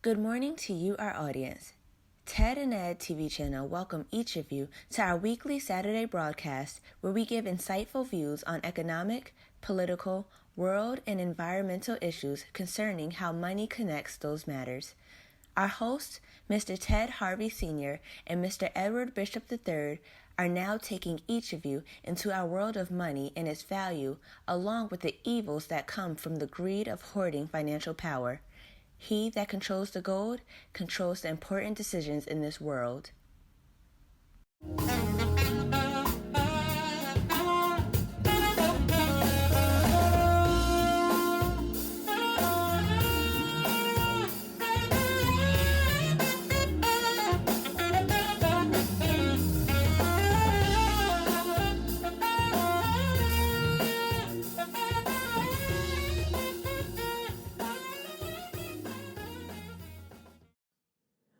Good morning to you, our audience. Ted and Ed TV channel welcome each of you to our weekly Saturday broadcast where we give insightful views on economic, political, world, and environmental issues concerning how money connects those matters. Our hosts, Mr. Ted Harvey Sr. and Mr. Edward Bishop III, are now taking each of you into our world of money and its value, along with the evils that come from the greed of hoarding financial power. He that controls the gold controls the important decisions in this world.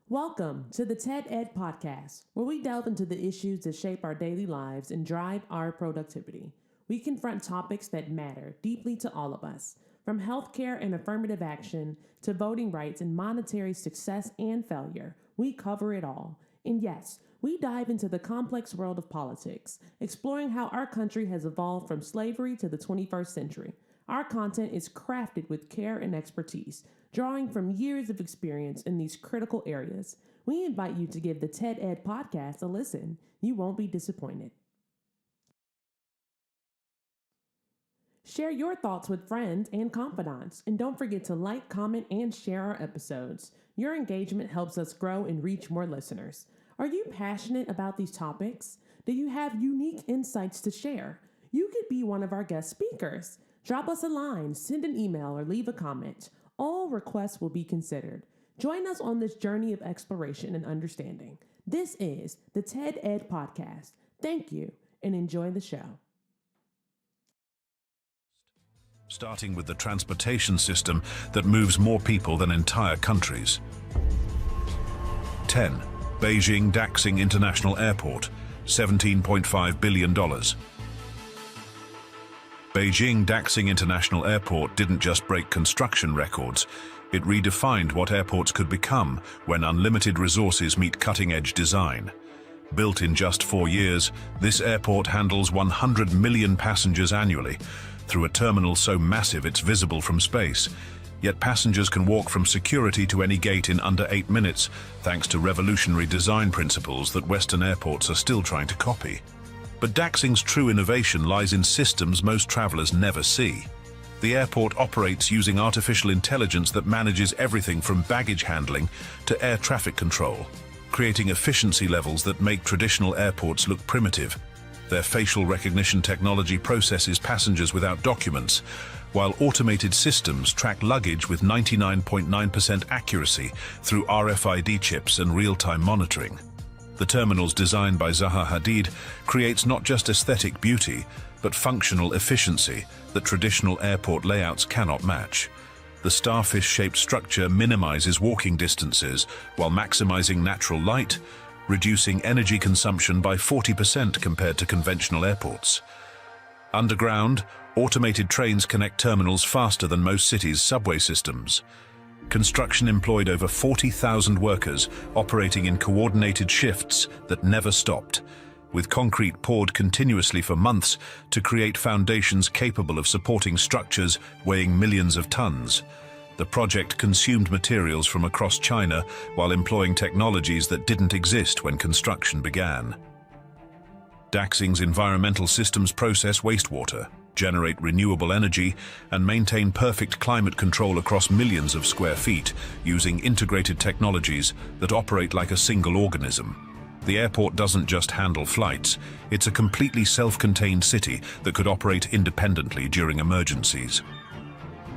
Welcome to the TED Ed Podcast, where we delve into the issues that shape our daily lives and drive our productivity. We confront topics that matter deeply to all of us, from healthcare and affirmative action to voting rights and monetary success and failure. We cover it all. And yes, we dive into the complex world of politics, exploring how our country has evolved from slavery to the 21st century. Our content is crafted with care and expertise, drawing from years of experience in these critical areas. We invite you to give the TED Ed podcast a listen. You won't be disappointed. Share your thoughts with friends and confidants, and don't forget to like, comment, and share our episodes. Your engagement helps us grow and reach more listeners. Are you passionate about these topics? Do you have unique insights to share? You could be one of our guest speakers. Drop us a line, send an email, or leave a comment. All requests will be considered. Join us on this journey of exploration and understanding. This is the TED Ed Podcast. Thank you and enjoy the show. Starting with the transportation system that moves more people than entire countries. 10. Beijing Daxing International Airport, $17.5 billion. Beijing Daxing International Airport didn't just break construction records, it redefined what airports could become when unlimited resources meet cutting-edge design. Built in just 4 years, this airport handles 100 million passengers annually, through a terminal so massive it's visible from space. Yet passengers can walk from security to any gate in under 8 minutes, thanks to revolutionary design principles that Western airports are still trying to copy. But Daxing's true innovation lies in systems most travelers never see. The airport operates using artificial intelligence that manages everything from baggage handling to air traffic control, creating efficiency levels that make traditional airports look primitive. Their facial recognition technology processes passengers without documents, while automated systems track luggage with 99.9% accuracy through RFID chips and real-time monitoring. The terminals designed by Zaha Hadid creates not just aesthetic beauty, but functional efficiency that traditional airport layouts cannot match. The starfish-shaped structure minimizes walking distances while maximizing natural light, reducing energy consumption by 40% compared to conventional airports. Underground, automated trains connect terminals faster than most cities' subway systems. Construction employed over 40,000 workers operating in coordinated shifts that never stopped, with concrete poured continuously for months to create foundations capable of supporting structures weighing millions of tons. The project consumed materials from across China while employing technologies that didn't exist when construction began. Daxing's environmental systems process wastewater, generate renewable energy, and maintain perfect climate control across millions of square feet using integrated technologies that operate like a single organism. The airport doesn't just handle flights, it's a completely self-contained city that could operate independently during emergencies.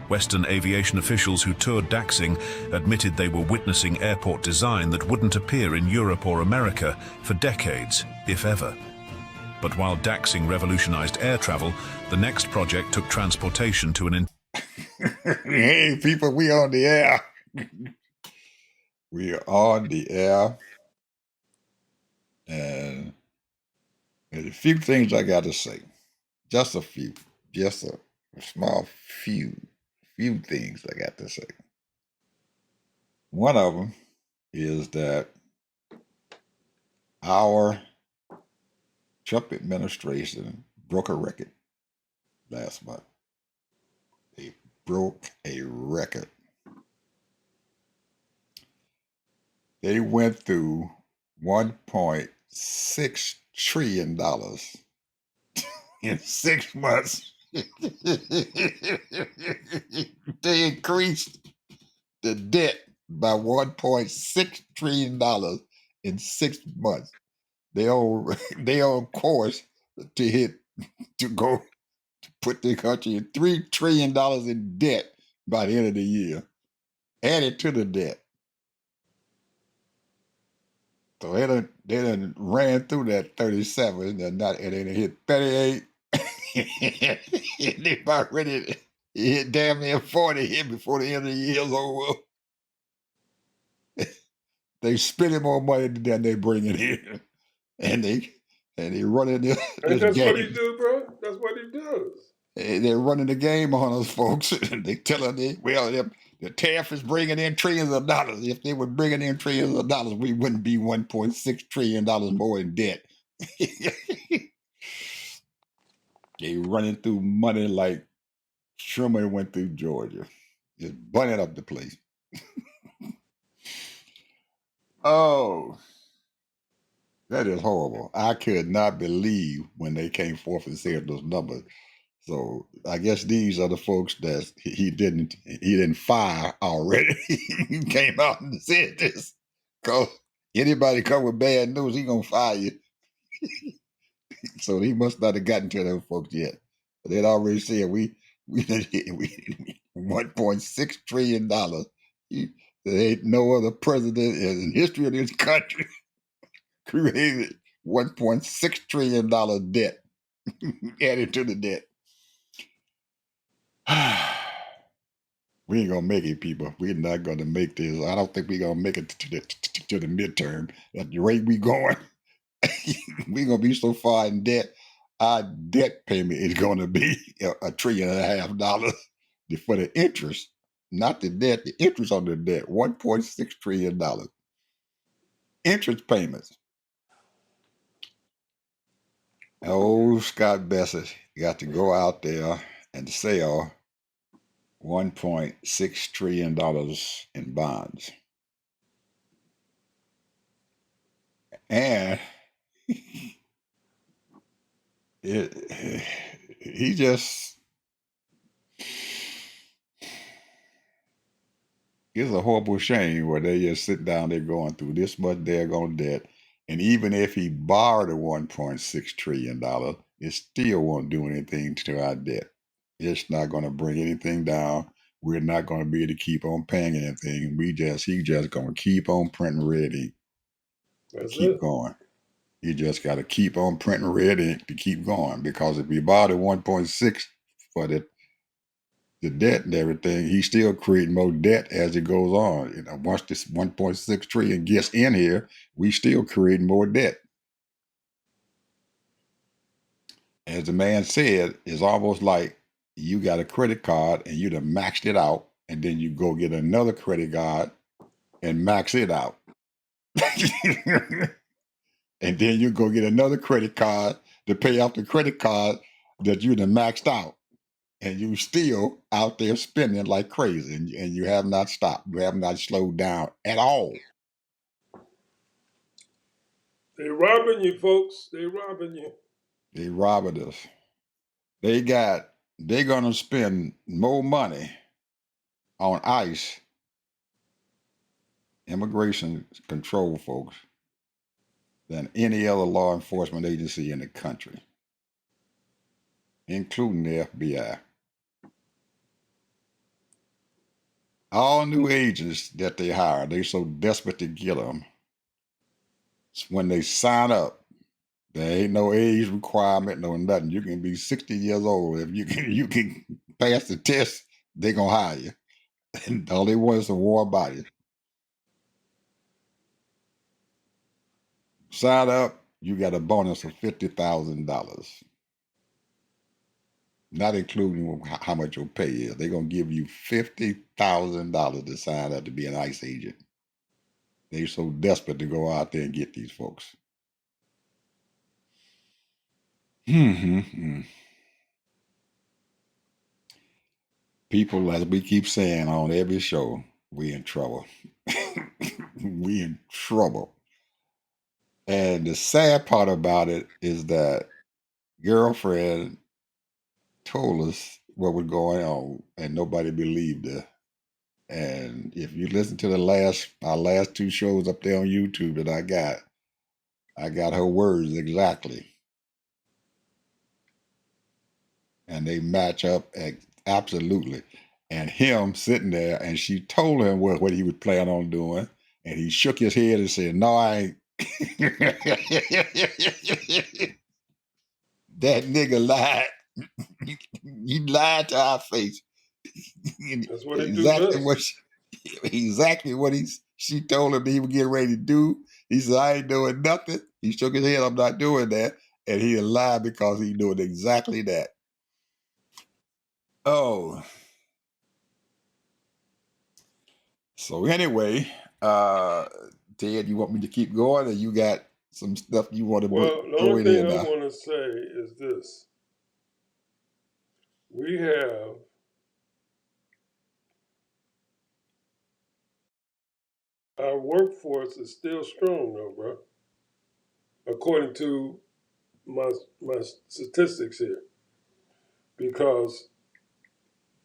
Western aviation officials who toured Daxing admitted they were witnessing airport design that wouldn't appear in Europe or America for decades, if ever. But while Daxing revolutionized air travel, the next project took transportation to an Hey, people, we on the air. We are on the air. And there's a few things I got to say. Just a few. Just a small few things I got to say. One of them is that our Trump administration broke a record last month. They broke a record. They went through $1.6 trillion in 6 months. They increased the debt by $1.6 trillion in 6 months. They on course to go to put the country in $3 trillion in debt by the end of the year, added to the debt. So they done ran through that 37 and they done hit 38. They about ready to hit damn near 40 here before the end of the year's over. They spending more money than they bringing in. And they running this And that's what he game. do, bro. That's what he does. They're running the game on us, folks. They telling me, well, if the tariff is bringing in trillions of dollars. If they were bringing in trillions of dollars, we wouldn't be $1.6 trillion more in debt. They running through money like Sherman went through Georgia, just bunning up the place. Oh, that is horrible. I could not believe when they came forth and said those numbers. So I guess these are the folks that he didn't fire already. He came out and said this. Cause anybody come with bad news, he gonna fire you. So he must not have gotten to those folks yet. But they'd already said we $1.6 trillion. There ain't no other president in the history of this country created $1.6 trillion debt added to the debt. We ain't gonna make it, people. We're not gonna make this. I don't think we're gonna make it to the midterm. At the rate we going, we're gonna be so far in debt. Our debt payment is gonna be $1.5 trillion for the interest, not the debt. The interest on the debt, $1.6 trillion. Interest payments. Oh, Scott Bassett got to go out there and sell $1.6 trillion in bonds. And he just, it's a horrible shame where they just sit down, they're going through this much daggone debt. And even if he borrowed a $1.6 trillion, it still won't do anything to our debt. It's not going to bring anything down. We're not going to be able to keep on paying anything. He just going to keep on printing red ink to That's keep it. going. You just got to keep on printing red ink to keep going, because if he borrowed a 1.6 for the debt and everything, he's still creating more debt as it goes on. Once this 1.6 trillion gets in here, we still creating more debt. As the man said, it's almost like you got a credit card and you done maxed it out, and then you go get another credit card and max it out. And then you go get another credit card to pay off the credit card that you done maxed out. And you still out there spending like crazy, and you have not stopped. You have not slowed down at all. They robbing you, folks. They robbing you. They robbing us. They're gonna spend more money on ICE, immigration control folks, than any other law enforcement agency in the country, including the FBI. All new agents that they hire, they so desperate to get them. When they sign up, there ain't no age requirement, no nothing. You can be 60 years old. If you can pass the test, they gonna hire you. And all they want is some warm bodies. Sign up, you got a bonus of $50,000. not including how much your pay is. They're gonna give you $50,000 to sign up to be an ICE agent. They're so desperate to go out there and get these folks. People, as we keep saying on every show, we in trouble. We in trouble. And the sad part about it is that girlfriend told us what was going on, and nobody believed her. And if you listen to our last two shows up there on YouTube that I got her words exactly, and they match up absolutely. And him sitting there, and she told him what he was planning on doing, and he shook his head and said, "No, I ain't." That nigga lied. He lied to our face. That's what they do to exactly us. what she told him he was getting ready to do. He said, "I ain't doing nothing." He shook his head, "I'm not doing that," and he lied because he doing exactly that. Oh, so anyway, Ted, you want me to keep going, or you got some stuff you want to Well, the throw only in here thing I now? want to say is this. We have our workforce is still strong though, bro. According to my statistics here. Because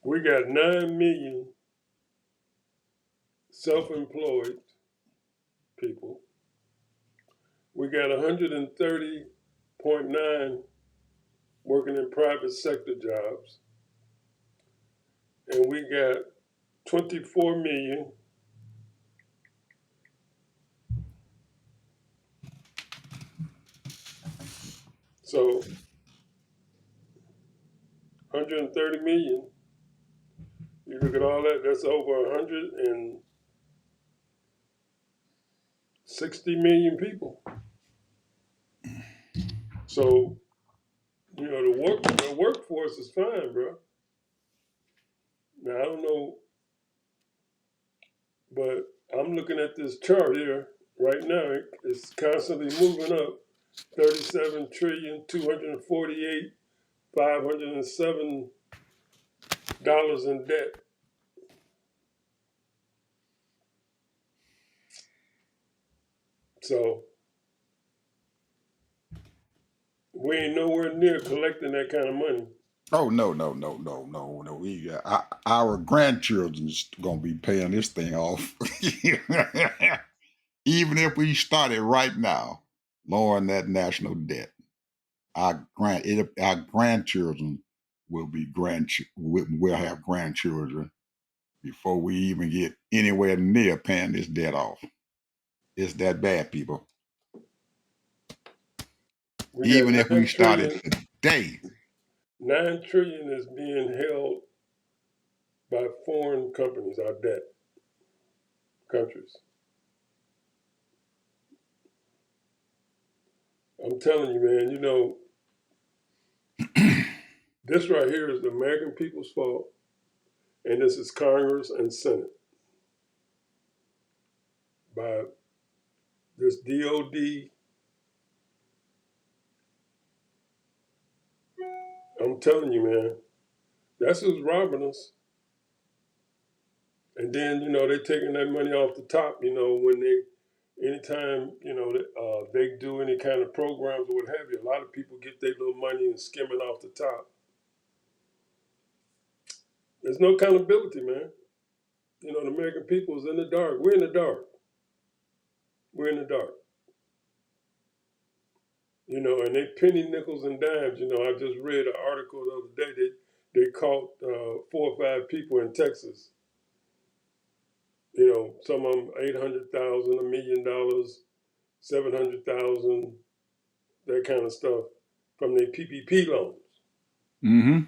we got 9 million self-employed people. We got 130.9 working in private sector jobs. And we got 24 million so 130 million. You look at all that, that's over 160 million people. So, you know, the workforce is fine, bro. Now, I don't know, but I'm looking at this chart here right now. It's constantly moving up. 37 trillion, 248, $507 in debt. So we ain't nowhere near collecting that kind of money. Oh no. Our grandchildren's gonna be paying this thing off. Even if we started right now, lowering that national debt, our grandchildren will have grandchildren before we even get anywhere near paying this debt off. It's that bad, people. We Even got if we 9 started trillion. today. 9 trillion is being held by foreign companies, our debt countries. I'm telling you, man, you know, this right here is the American people's fault, and this is Congress and Senate by this DOD. I'm telling you, man, that's who's robbing us. And then, you know, they're taking that money off the top, you know, anytime, you know, they do any kind of programs or what have you, a lot of people get their little money and skim it off the top. There's no accountability, man. You know, the American people is in the dark. We're in the dark. We're in the dark. You know, and they penny nickels and dimes. You know, I just read an article the other day. They caught 4 or 5 people in Texas. You know, some of them $800,000, $1 million, 700,000, that kind of stuff from their PPP loans. Mm-hmm.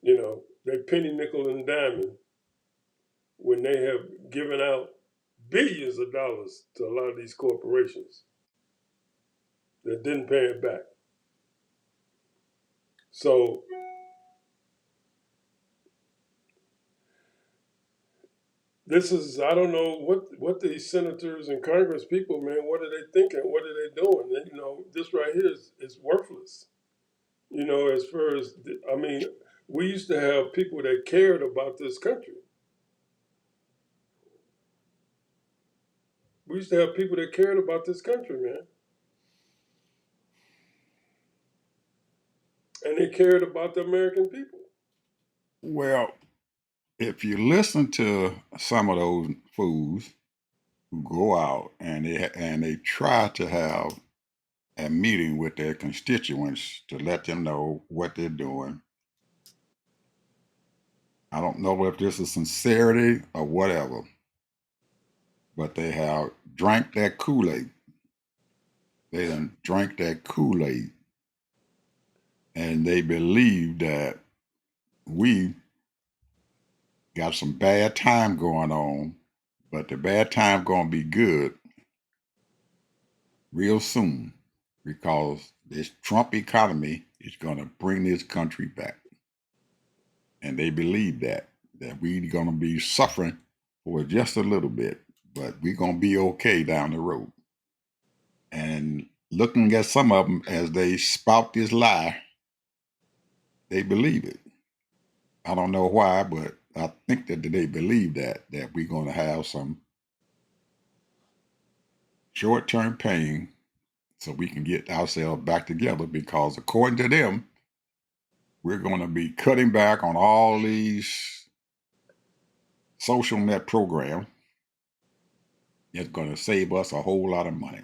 You know, they penny nickel and diamond when they have given out billions of dollars to a lot of these corporations that didn't pay it back. So this is, I don't know what these senators and Congress people, man, what are they thinking? What are they doing? And, this right here is worthless. As far as, I mean, we used to have people that cared about this country. We used to have people that cared about this country, man. And they cared about the American people. Well, if you listen to some of those fools who go out and they try to have a meeting with their constituents to let them know what they're doing. I don't know if this is sincerity or whatever, but they have drank that Kool-Aid. They done drank that Kool-Aid, and they believe that we got some bad time going on, but the bad time gonna be good real soon because this Trump economy is gonna bring this country back. And they believe that we're gonna be suffering for just a little bit, but we're gonna be okay down the road. And looking at some of them as they spout this lie, they believe it. I don't know why, but I think that they believe that we're gonna have some short-term pain so we can get ourselves back together because according to them, we're going to be cutting back on all these social net programs. It's going to save us a whole lot of money,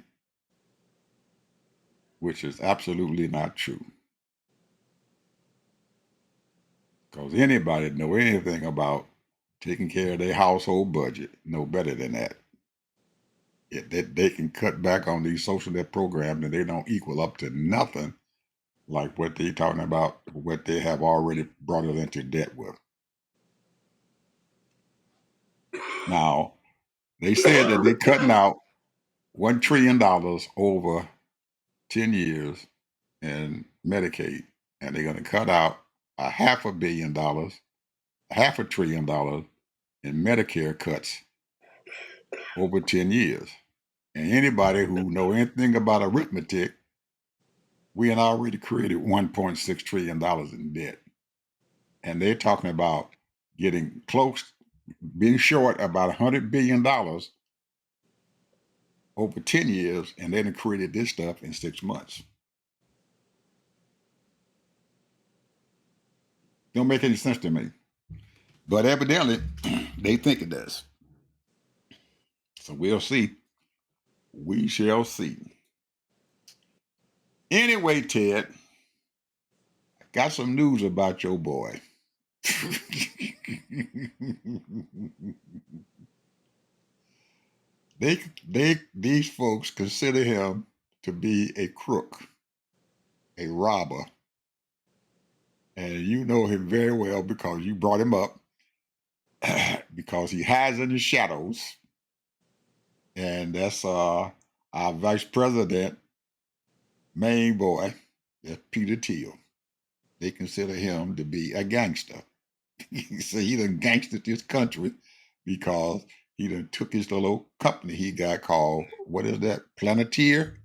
which is absolutely not true. Because anybody that know anything about taking care of their household budget know better than that. They can cut back on these social net programs and they don't equal up to nothing like what they're talking about, what they have already brought us into debt with. Now, they said that they're cutting out $1 trillion over 10 years in Medicaid, and they're going to cut out $500 million, $500 billion in Medicare cuts over 10 years. And anybody who know anything about arithmetic, we had already created $1.6 trillion in debt. And they're talking about getting close, being short about $100 billion over 10 years, and they done created this stuff in 6 months. Don't make any sense to me. But evidently, they think it does. So we'll see. We shall see. Anyway, Ted, I got some news about your boy. These folks consider him to be a crook, a robber, and you know him very well because you brought him up because he hides in the shadows, and that's our vice president, main boy, that's Peter Thiel. They consider him to be a gangster. So he done gangstered this country because he done took his little company he got called, what is that, Planeteer?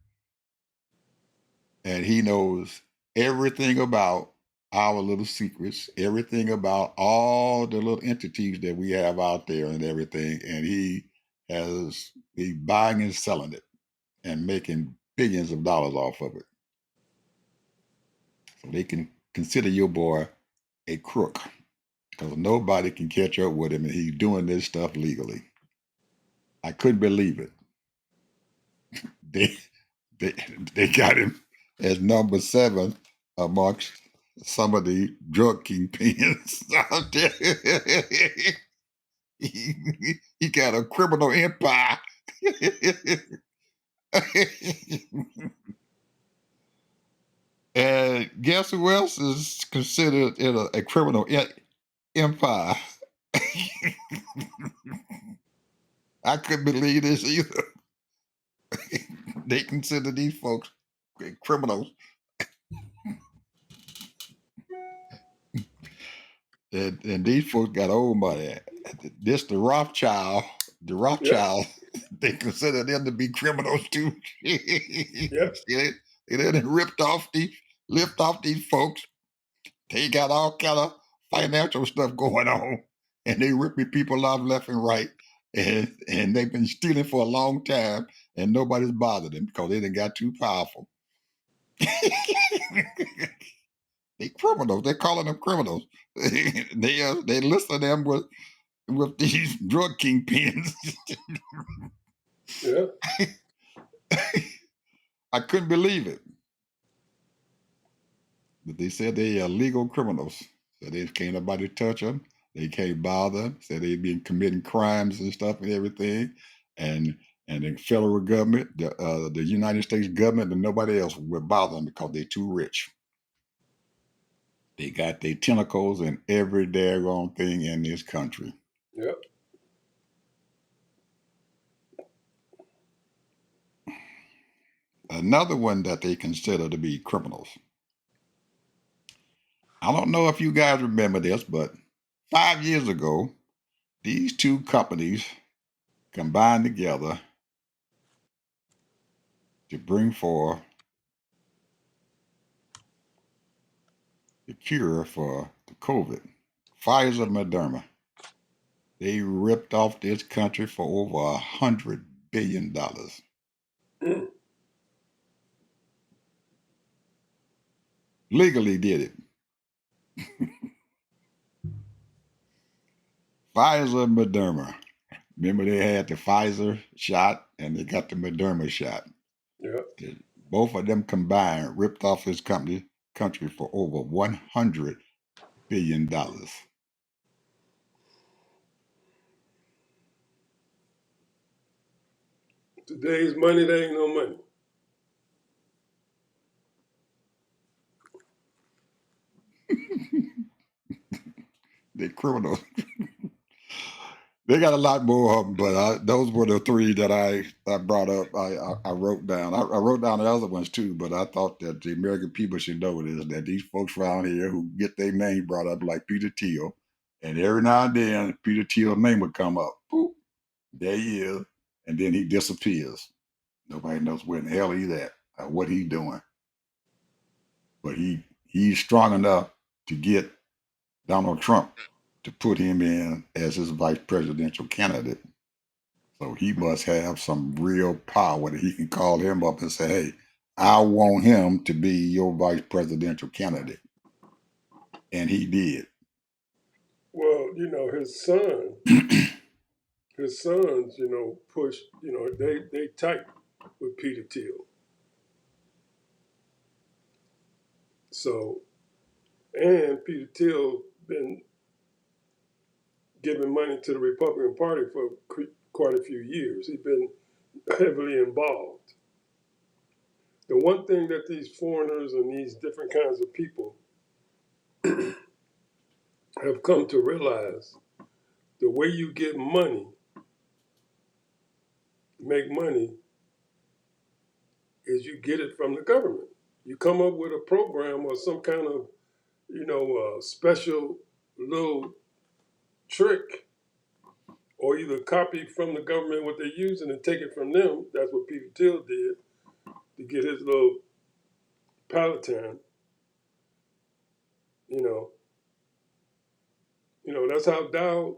And he knows everything about our little secrets, everything about all the little entities that we have out there and everything. And he's buying and selling it and making billions of dollars off of it. So they can consider your boy a crook because nobody can catch up with him and he's doing this stuff legally. I couldn't believe it. They they they got him as number 7 amongst some of the drug kingpins out there. He got a criminal empire. And guess who else is considered in a criminal empire? I couldn't believe this either. They consider these folks criminals. and these folks got old money. This the Rothschild, Yep. they consider them to be criminals too. Yep. See, they done lift off these folks. They got all kind of financial stuff going on, and they ripping people off left and right. And they've been stealing for a long time, and nobody's bothered them because they done got too powerful. They criminals. They're calling them criminals. They listen to them with these drug kingpins. Yeah. I couldn't believe it. But they said they are legal criminals. So they can't nobody touch them. They can't bother them. Said they've been committing crimes and stuff and everything. And the federal government, the United States government, and nobody else would bother them because they're too rich. They got their tentacles in every daggone thing in this country. Yep. Another one that they consider to be criminals. I don't know if you guys remember this, but 5 years ago, these two companies combined together to bring forth the cure for the COVID. Pfizer and Moderna. They ripped off this country for over $100 billion. Mm. Legally did it. Pfizer and Moderna. Remember they had the Pfizer shot and they got the Moderna shot. Yep. Both of them combined ripped off this country for over $100 billion. Today's money, there ain't no money. They're criminals. They got a lot more of them, but those were the three that I brought up. I wrote down. I wrote down the other ones too, but I thought that the American people should know this, that these folks around here who get their name brought up, like Peter Thiel, and every now and then Peter Thiel's name would come up. Boop, there he is, and then he disappears. Nobody knows where in the hell he's at or what he's doing. But he's strong enough to get Donald Trump to put him in as his vice presidential candidate. So he must have some real power that he can call him up and say, hey, I want him to be your vice presidential candidate. And he did. Well, his sons, push, they tight with Peter Thiel. So, and Peter Thiel been giving money to the Republican Party for quite a few years. He's been heavily involved. The one thing that these foreigners and these different kinds of people have come to realize, the way you get money, make money, is you get it from the government. You come up with a program or some kind of, special little trick, or either copy from the government what they're using and take it from them. That's what Peter Thiel did to get his little Palatine. You know, that's how Dow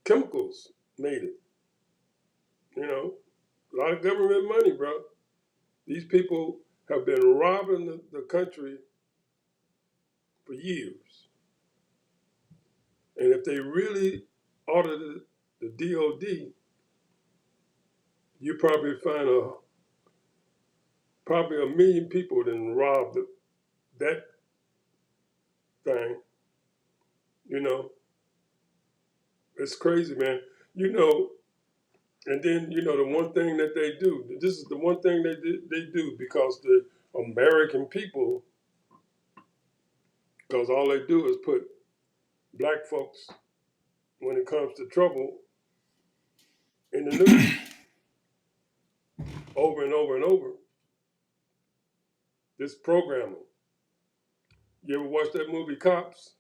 Chemicals made it. A lot of government money, bro. These people have been robbing the country for years. And if they really audited the DOD, you probably find probably 1 million people that robbed that thing. It's crazy, man. And then the one thing that they do. This is the one thing they do because the American people, because all they do is put black folks, when it comes to trouble, in the news over and over and over. This programming. You ever watch that movie Cops?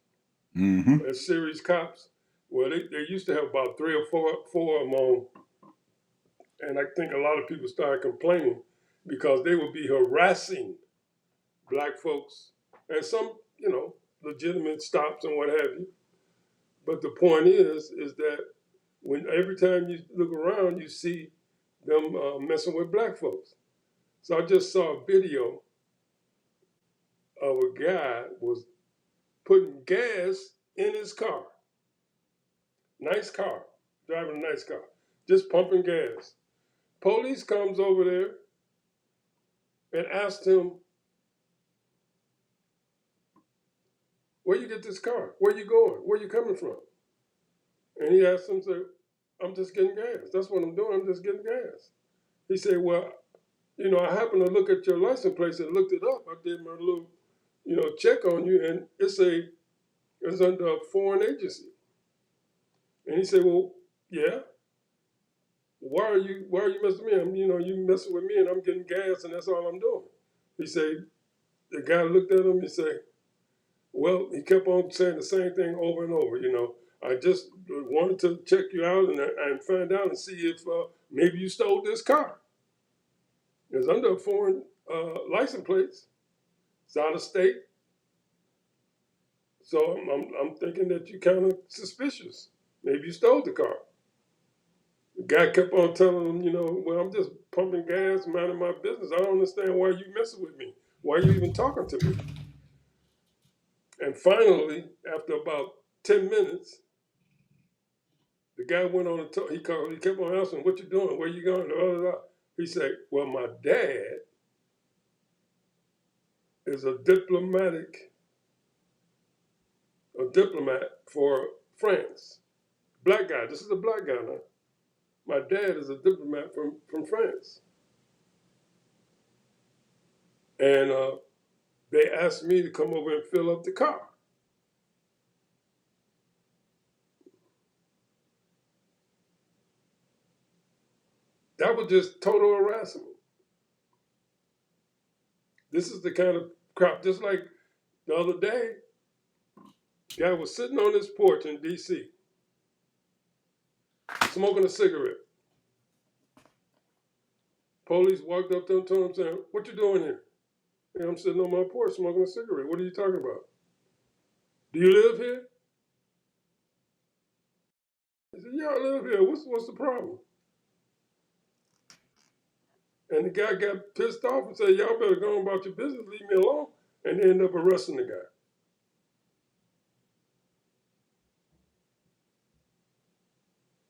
Mm-hmm. That series Cops? Well, they used to have about three or four of them on, and I think a lot of people started complaining because they would be harassing black folks and some, legitimate stops and what have you. But the point is that when every time you look around, you see them messing with black folks. So I just saw a video of a guy was putting gas in his car. Nice car, driving a nice car, just pumping gas. Police comes over there and asks him, "Where you get this car? Where you going? Where you coming from?" And he asked him, "Say, I'm just getting gas. That's what I'm doing. I'm just getting gas." He said, "Well, I happened to look at your license plate and looked it up. I did my little, check on you, and it's under a foreign agency." And he said, "Well, yeah. Why are you messing with me? You messing with me, and I'm getting gas, and that's all I'm doing." He said, the guy looked at him. He said, "Well," he kept on saying the same thing over and over. "I just wanted to check you out and find out and see if maybe you stole this car. It's under a foreign license plates. It's out of state. So I'm thinking that you kind of suspicious. Maybe you stole the car." The guy kept on telling him, "Well, I'm just pumping gas, minding my business. I don't understand why you messing with me. Why are you even talking to me?" And finally, after about 10 minutes, the guy went on and he kept on asking, "What you doing? Where you going?" Blah, blah, blah. He said, "Well, my dad is a diplomat for France. Black guy. This is a black guy now. My dad is a diplomat from France. And they asked me to come over and fill up the car." That was just total harassment. This is the kind of crap, just like the other day, guy was sitting on his porch in D.C., smoking a cigarette. Police walked up to him, told him, saying, "What you doing here?" "And I'm sitting on my porch smoking a cigarette." "What are you talking about? Do you live here?" He said, "Yeah, I live here. What's the problem?" And the guy got pissed off and said, "Y'all better go on about your business, leave me alone." And they ended up arresting the guy.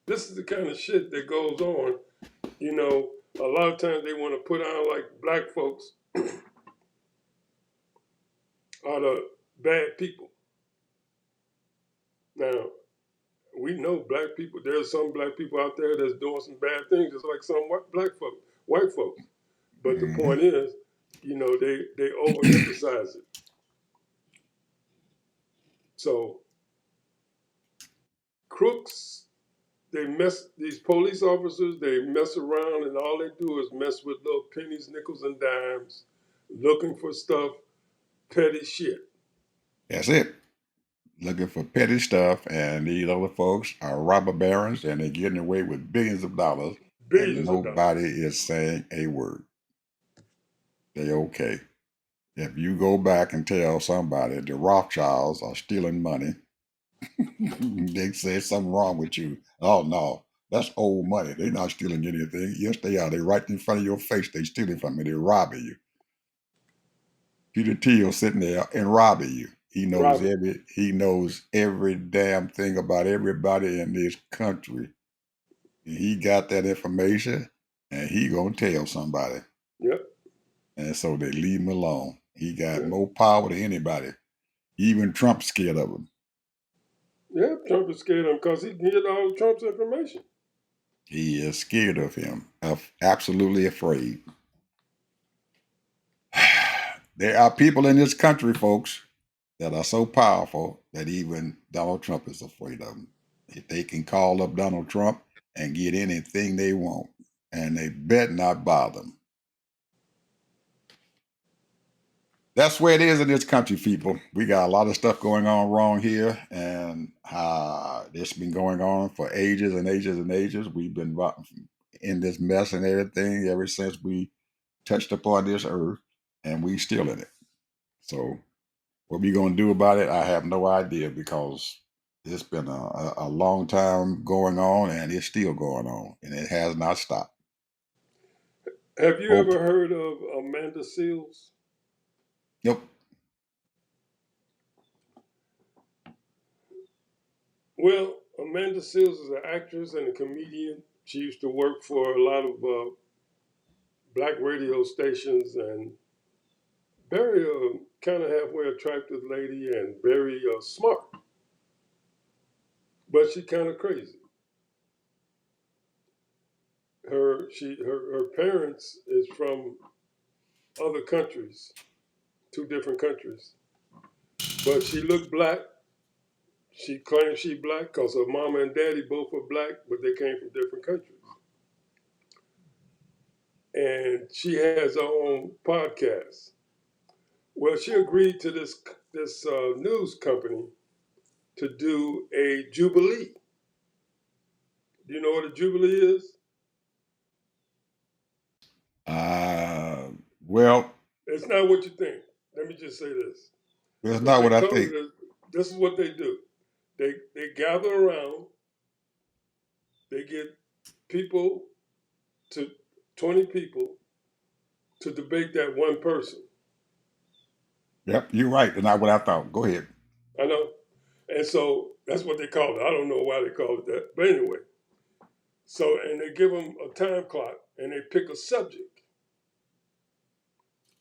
This is the kind of shit that goes on. A lot of times they want to put on like black folks are the bad people. Now, we know black people, there's some black people out there that's doing some bad things, just like some white folks. But the Mm-hmm. point is, they overemphasize it. So crooks, these police officers, they mess around and all they do is mess with little pennies, nickels, and dimes, looking for stuff, petty shit. That's it. Looking for petty stuff, and these other folks are robber barons, and they're getting away with billions of dollars, and Billions of nobody dollars. is saying a word. They okay. If you go back and tell somebody the Rothschilds are stealing money, they say something wrong with you. "Oh no, that's old money. They're not stealing anything." "Yes, they are. They're right in front of your face. They stealing from you. They're robbing you." Peter Thiel sitting there and robbing you. Robbing. He knows every damn thing about everybody in this country. And he got that information, and he gonna tell somebody. Yep. And so they leave him alone. He got Yep. more power than anybody. Even Trump's scared of him. Yep. Trump is scared of him because he can get all Trump's information. He is scared of him. Absolutely afraid. There are people in this country, folks, that are so powerful that even Donald Trump is afraid of them. If they can call up Donald Trump and get anything they want, and they bet not bother them. that's where it is in this country, people. We got a lot of stuff going on wrong here, and it's been going on for ages and ages and ages. We've been in this mess and everything ever since we touched upon this earth, and we still in it. So what we gonna do about it, I have no idea, because it's been a long time going on, and it's still going on, and it has not stopped. Have you Hope. ever heard of Amanda Seals? Yep. Well, Amanda Seals is an actress and a comedian. She used to work for a lot of black radio stations, and very kind of halfway attractive lady, and very smart, but she kind of crazy. Her parents is from other countries, 2 different countries, but she looked black. She claims she black because her mama and daddy both were black, but they came from different countries. And she has her own podcast. Well, she agreed to this news company to do a jubilee. Do you know what a jubilee is? Uh, well, It's not what you think. Let me just say this. that's What not they what I told think. her is, this is what they do. They gather around. They get people to 20 people to debate that one person. Yep, you're right. That's not what I thought. Go ahead. I know. And so that's what they call it. I don't know why they call it that. But anyway, so, and they give them a time clock and they pick a subject.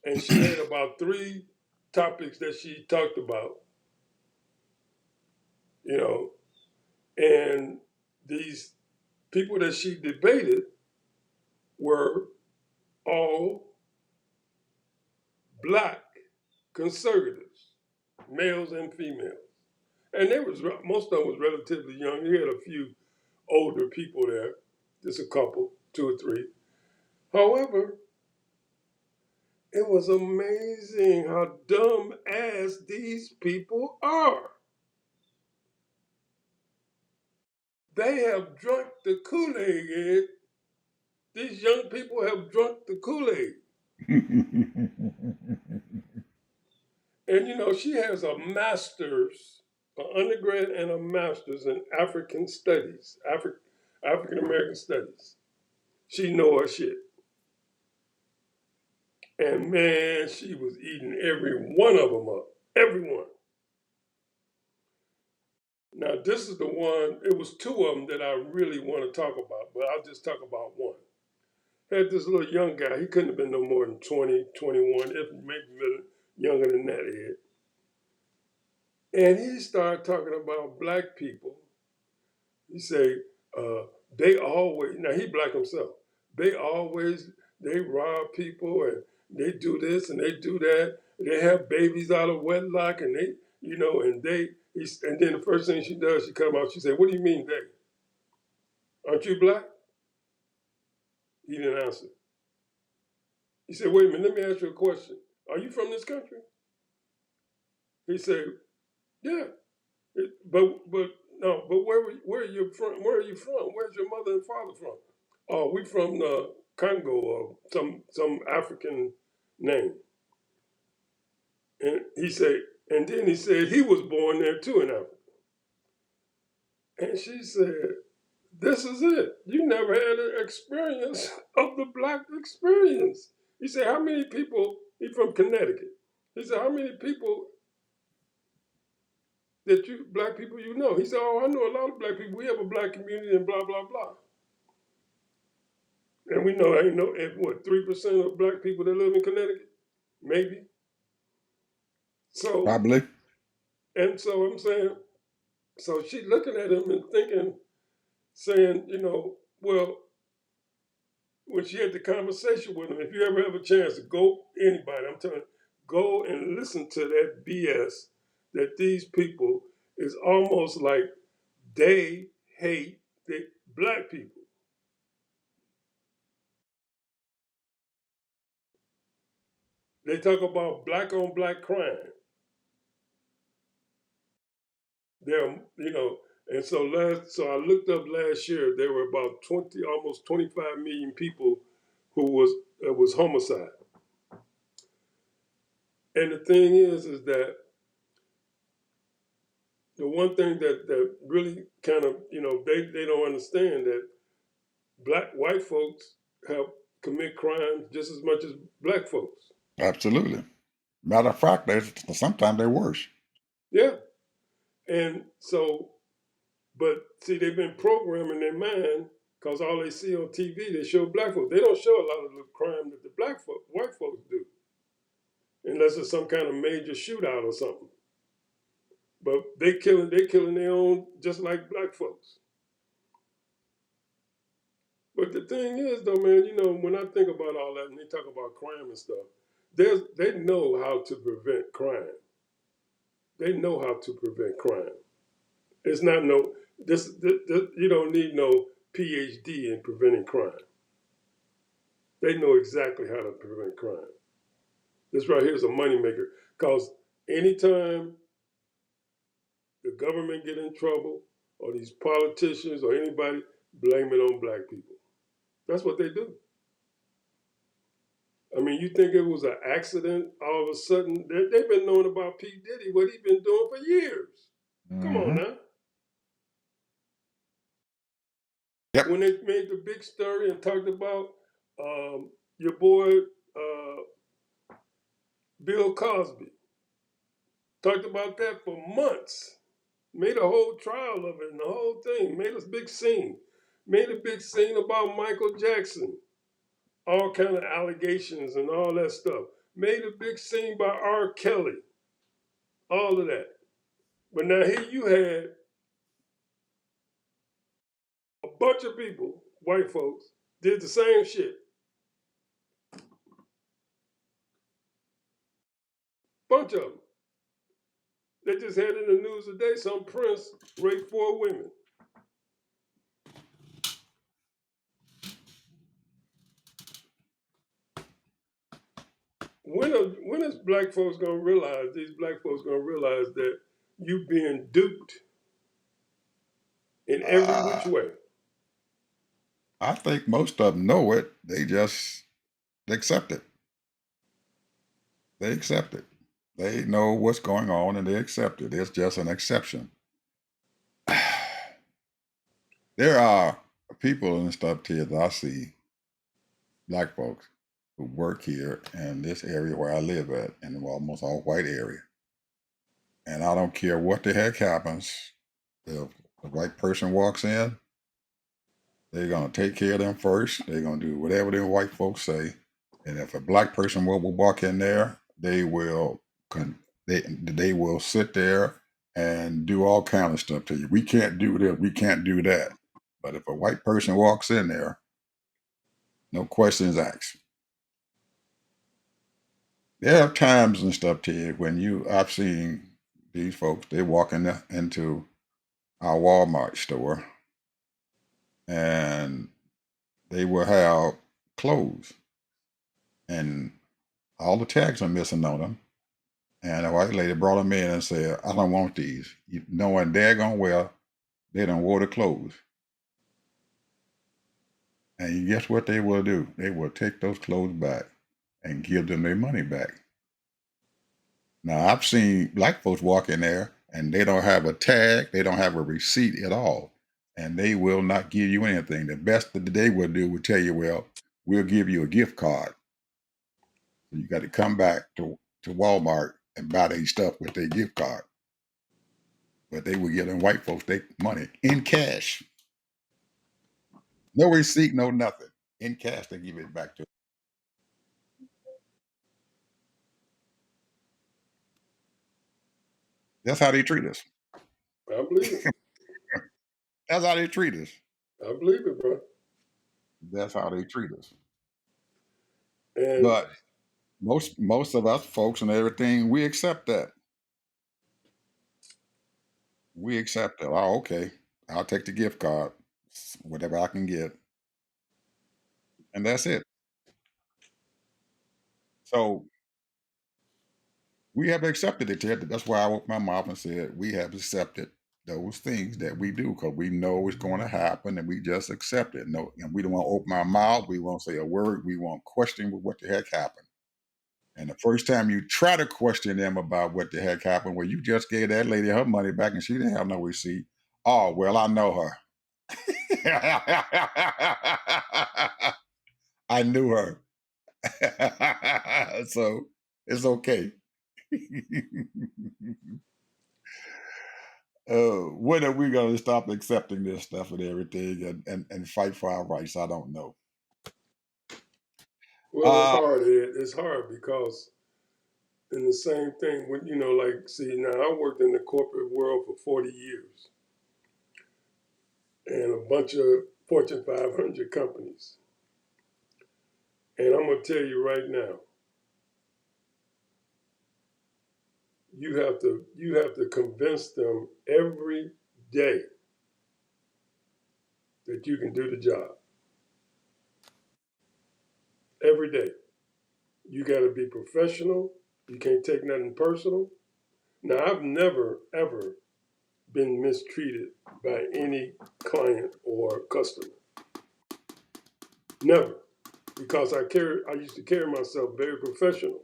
And she had about 3 topics that she talked about, you know, and these people that she debated were all black conservatives, males and females. And most of them was relatively young. You had a few older people there, just a couple, 2 or 3. However, it was amazing how dumb ass these people are. They have drunk the Kool-Aid, Ed. These young people have drunk the Kool-Aid. And she has a master's, an undergrad and a master's in African studies, African American studies. She know her shit. And man, she was eating every one of them up. Everyone. Now, this is the one, it was 2 of them that I really want to talk about, but I'll just talk about one. Had this little young guy, he couldn't have been no more than 20, 21, if maybe younger than that, Ed. And he started talking about black people. He said, they always, now he black himself, they rob people and they do this and they do that. They have babies out of wedlock and and then the first thing she does, she come out, she said, what do you mean they? Aren't you black? He didn't answer. He said, wait a minute, let me ask you a question. Are you from this country? He said, yeah. But no, but where are you from? Where are you from? Where's your mother and father from? Oh, we from Congo or some African name. And then he said he was born there too in Africa. And she said, this is it. You never had an experience of the black experience. He said, how many people, he from Connecticut. He said, how many people black people you know? He said, oh, I know a lot of black people. We have a black community and blah, blah, blah. And we know, 3% of black people that live in Connecticut? Maybe. So, Probably. and so I'm saying, so she looking at him and saying, well, when she had the conversation with him, if you ever have a chance to anybody, I'm telling you, go and listen to that BS that these people is almost like they hate the black people. They talk about black on black crime. There, and so I looked up last year. There were about 20, almost 25 million people who was homicide. And the thing is that the one thing that really kind of they don't understand that white folks have commit crimes just as much as black folks. Absolutely. Matter of fact, sometimes they're worse. Yeah, and so but see, they've been programming their mind because all they see on TV, they show black folks. They don't show a lot of the crime that the white folks do, unless it's some kind of major shootout or something. But they killing their own just like black folks. But the thing is, though, man, when I think about all that and they talk about crime and stuff, they know how to prevent crime. They know how to prevent crime. It's not no this you don't need no PhD in preventing crime. They know exactly how to prevent crime. This right here is a moneymaker. Because anytime the government get in trouble or these politicians or anybody, blame it on black people. That's what they do. I mean, you think it was an accident all of a sudden? They've been knowing about P. Diddy, what he been doing for years. Come on Hmm. now. Yep. When they made the big story and talked about your boy Bill Cosby, talked about that for months. Made a whole trial of it and the whole thing. Made a big scene. Made a big scene about Michael Jackson. All kind of allegations and all that stuff. Made a big scene by R. Kelly. All of that. But now here you had a bunch of people, white folks, did the same shit. Bunch of them. They just had in the news today some prince raped 4 women. When is black folks gonna realize, these black folks gonna realize that you being duped in every Uh, which way? I think most of them know it. They just accept it. They accept it. They know what's going on and they accept it. It's just an exception. There are people and stuff here that I see, black folks, who work here in this area where I live at, in an almost all white area. And I don't care what the heck happens. If the white person walks in, they're gonna take care of them first. They're gonna do whatever the white folks say. And if a black person will walk in there, they will sit there and do all kind of stuff to you. We can't do this. We can't do that. But if a white person walks in there, no questions asked. There are times and stuff to you when I've seen these folks. They walk into our Walmart store and they will have clothes and all the tags are missing on them. And a white lady brought them in and said, I don't want these. Knowing daggone well they don't wore the clothes. And guess what they will do? They will take those clothes back and give them their money back. Now, I've seen black folks walk in there and they don't have a tag, they don't have a receipt at all, and they will not give you anything. The best that they will do will tell you, well, we'll give you a gift card. You got to come back to Walmart and buy their stuff with their gift card. But they will give them white folks their money in cash. No receipt, no nothing. In cash, they give it back to them. That's how they treat us. I believe it. That's how they treat us. I believe it, bro. That's how they treat us. And But most of us folks and everything, we accept that. We accept it. Oh, okay. I'll take the gift card, whatever I can get, and that's it. So We have accepted it, Ted. That's why I opened my mouth and said we have accepted those things that we do because we know it's going to happen and we just accept it. No, and we don't want to open our mouth. We won't say a word. We won't question what the heck happened. And the first time you try to question them about what the heck happened, well, you just gave that lady her money back and she didn't have no receipt. Oh, well, I know her. I knew her. So it's okay. When are we going to stop accepting this stuff and everything and fight for our rights? I don't know. Well, it's hard, Ed. It's hard because in the same thing, when like, see, now I worked in the corporate world for 40 years and a bunch of Fortune 500 companies. And I'm going to tell you right now, you have to convince them every day that you can do the job. Every day. You got to be professional. You can't take nothing personal. Now, I've never, ever been mistreated by any client or customer. Never. Because I used to carry myself very professional.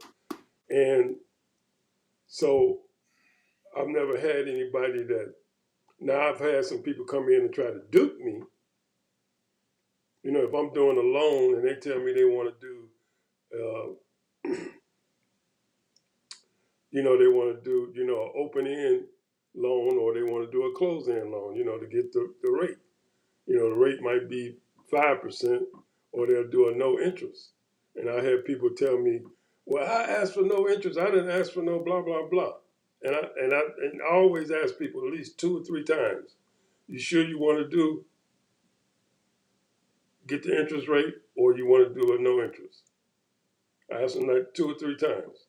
And so I've never had anybody that, now I've had some people come in and try to dupe me. If I'm doing a loan and they tell me they want to do, they want to do, an open end loan or they want to do a closed end loan, to get the rate. The rate might be 5% or they'll do a no interest. And I had people tell me, well, I asked for no interest. I didn't ask for no blah, blah, blah. And I always ask people at least 2 or 3 times, you sure you want to get the interest rate or you want to do a no interest? I asked them like 2 or 3 times.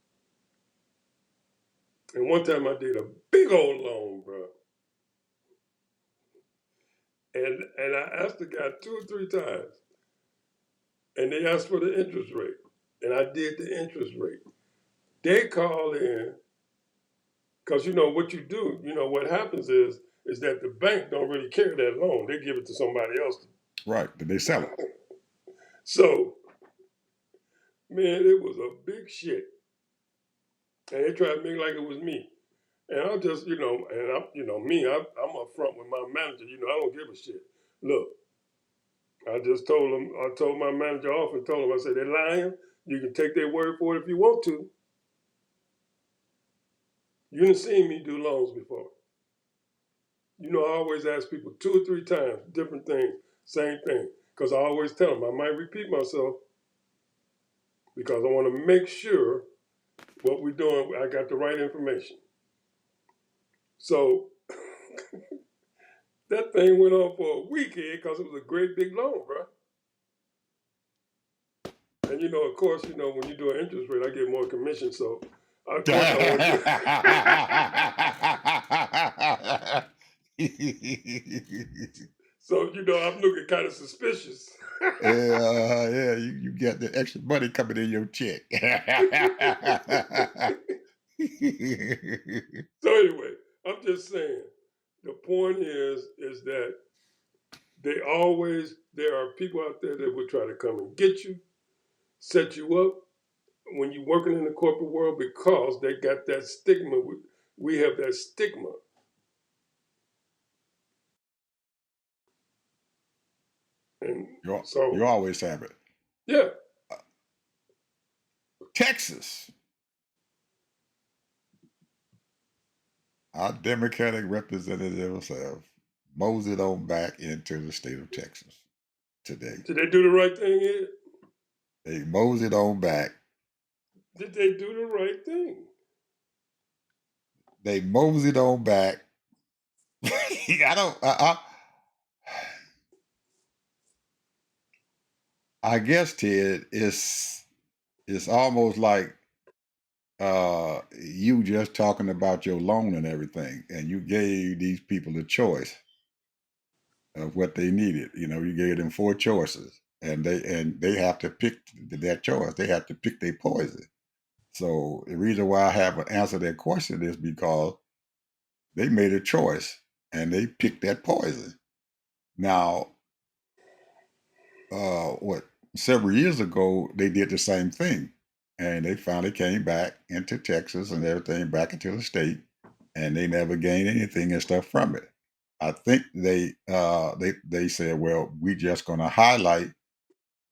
And one time I did a big old loan, bro. And I asked the guy 2 or 3 times. And they asked for the interest rate. And I did the interest rate. They call in, because what you do, what happens is that the bank don't really carry that loan. They give it to somebody else. Right. Did they sell it? So, man, it was a big shit. And they tried to make like it was me. And I just, and I'm, me, I'm upfront with my manager. I don't give a shit. Look, I just told him, I told my manager off and told him, I said, they're lying. You can take their word for it if you want to. You didn't see me do loans before. I always ask people 2 or 3 times, different things, same thing. Because I always tell them, I might repeat myself because I want to make sure what we're doing, I got the right information. So that thing went on for a weekend because it was a great big loan, bro. And of course, when you do an interest rate, I get more commission. So of course I want to. So I'm looking kind of suspicious. Yeah, you get the extra money coming in your check. So anyway, I'm just saying, the point is that there are people out there that will try to come and get you, set you up when you're working in the corporate world because they got that stigma. We have that stigma. And you always have it. Yeah. Texas. Our Democratic representatives have moseyed on back into the state of Texas today. Did they do the right thing, Ed? They moseyed on back. Did they do the right thing? They moseyed on back. I guess, Ted, it's almost like you just talking about your loan and everything, and you gave these people a choice of what they needed. You gave them 4 choices, and they have to pick that choice. They have to pick their poison. So the reason why I haven't answered that question is because they made a choice and they picked that poison. Now, what several years ago they did the same thing, and they finally came back into Texas and everything back into the state, and they never gained anything and stuff from it. I think they said, well, we just going to highlight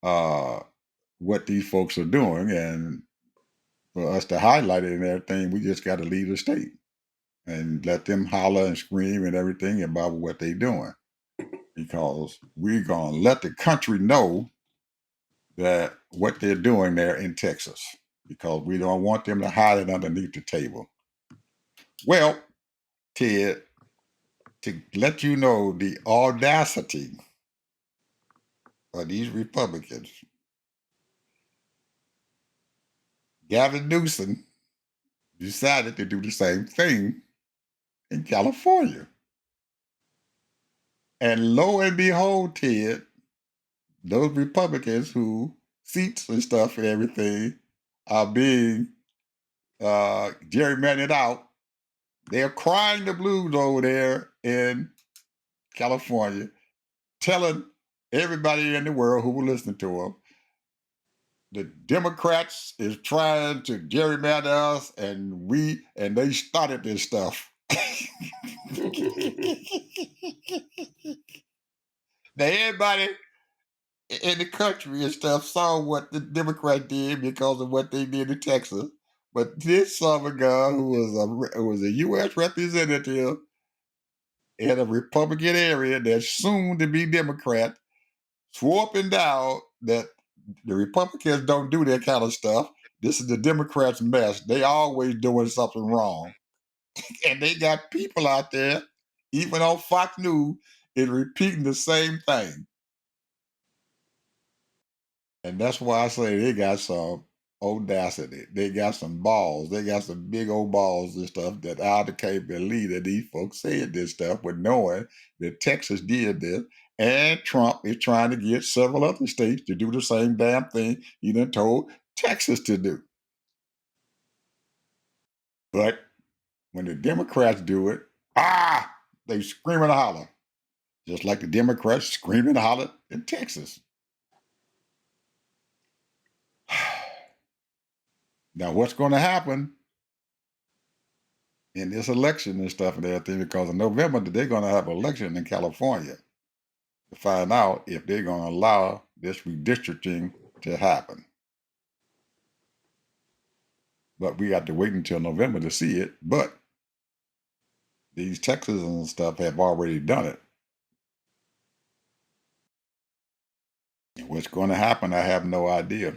uh, what these folks are doing, and for us to highlight it and everything, we just got to leave the state and let them holler and scream and everything about what they're doing, because we're going to let the country know that what they're doing there in Texas, because we don't want them to hide it underneath the table. Well, Ted, to let you know the audacity of these Republicans, Gavin Newsom decided to do the same thing in California. And lo and behold, Ted, those Republicans who seats and stuff and everything are being gerrymandered out. They're crying the blues over there in California, telling everybody in the world who will listen to them, the Democrats is trying to gerrymander us, and they started this stuff. Now everybody in the country and stuff saw what the Democrat did because of what they did in Texas. But this son of a gun who was a U.S. representative in a Republican area that's soon to be Democrat swore up and down that the Republicans don't do that kind of stuff. This is the Democrats' mess. They always doing something wrong. And they got people out there, even on Fox News, is repeating the same thing. And that's why I say they got some audacity. They got some balls. They got some big old balls and stuff that I can't believe that these folks said this stuff with knowing that Texas did this. And Trump is trying to get several other states to do the same damn thing he done told Texas to do. But when the Democrats do it, they scream and holler. Just like the Democrats scream and holler in Texas. Now, what's going to happen in this election and stuff and everything, because in November they're going to have an election in California to find out if they're going to allow this redistricting to happen. But we got to wait until November to see it. But these Texans and stuff have already done it. And what's going to happen, I have no idea.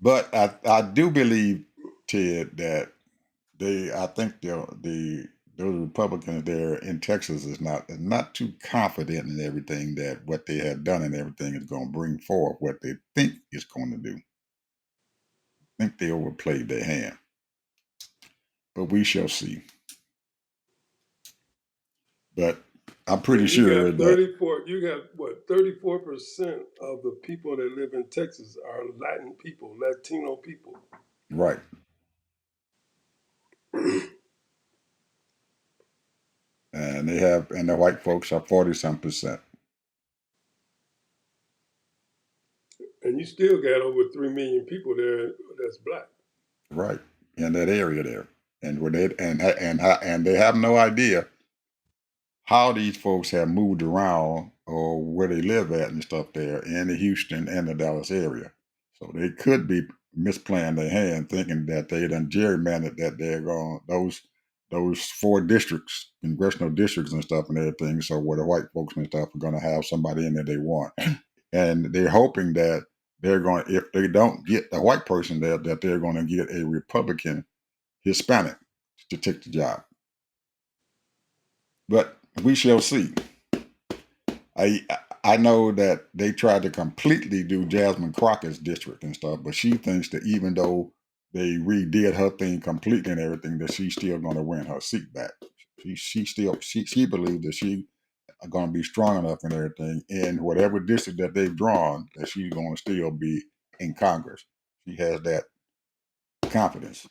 But I do believe, Ted, that I think those Republicans there in Texas is not too confident in everything that what they have done and everything is going to bring forth what they think it's going to do. I think they overplayed their hand, but we shall see. But I'm pretty sure got that 34. You got what? 34% of the people that live in Texas are Latin people, Latino people. right, and the white folks are 40-some%. And you still got over 3 million people there that's black. Right, in that area there, and where and they have no idea how these folks have moved around or where they live at and stuff there in the Houston and the Dallas area. So they could be misplaying their hand, thinking that they done gerrymandered that they're going those 4 districts, congressional districts and stuff and everything. So where the white folks and stuff are going to have somebody in there they want, and they're hoping that they're going, if they don't get a white person there, that they're going to get a Republican Hispanic to take the job. But we shall see. I know that they tried to completely do Jasmine Crockett's district and stuff, but she thinks that even though they redid her thing completely and everything, that she's still going to win her seat back. She believes that she going to be strong enough and everything in whatever district that they've drawn, that she's going to still be in Congress. She has that confidence.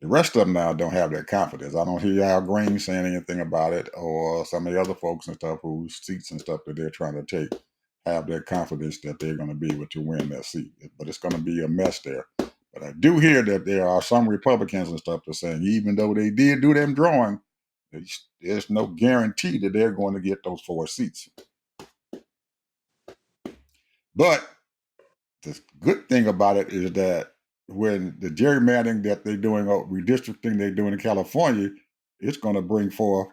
The rest of them now don't have that confidence. I don't hear Al Green saying anything about it, or some of the other folks and stuff whose seats and stuff that they're trying to take have that confidence that they're going to be able to win that seat. But it's going to be a mess there. But I do hear that there are some Republicans and stuff that are saying even though they did do them drawing, there's no guarantee that they're going to get those 4 seats. But the good thing about it is that when the gerrymandering that they're doing, or redistricting they're doing in California, it's going to bring forth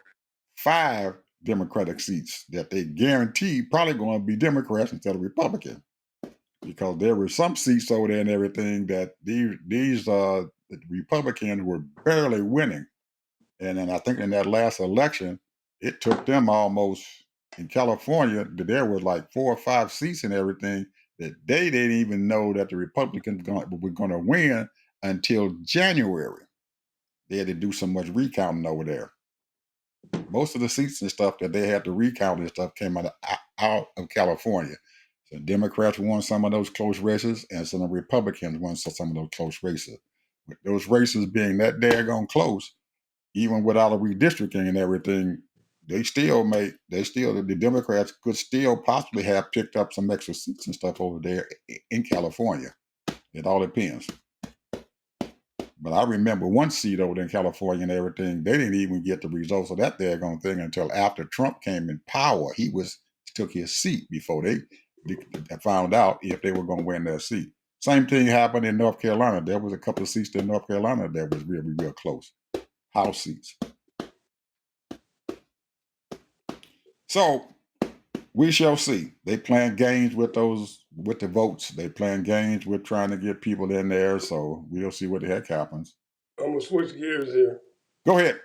5 Democratic seats that they guarantee probably going to be Democrats instead of Republicans. Because there were some seats over there and everything that these Republicans were barely winning. And then I think in that last election, it took them almost, in California, that there was like 4 or 5 seats and everything that they didn't even know that the Republicans were going to win until January. They had to do so much recounting over there. Most of the seats and stuff that they had to recount and stuff came out of California. So Democrats won some of those close races, and some of the Republicans won some of those close races. With those races being that daggone close, even without a redistricting and everything, the Democrats could still possibly have picked up some extra seats and stuff over there in California. It all depends. But I remember one seat over there in California and everything, they didn't even get the results of that daggone thing until after Trump came in power. He took his seat before they found out if they were going to win that seat. Same thing happened in North Carolina. There was a couple of seats in North Carolina that was real, real close. House seats. So we shall see. They playing games with the votes. They playing games with trying to get people in there. So we'll see what the heck happens. I'm going to switch gears here. Go ahead.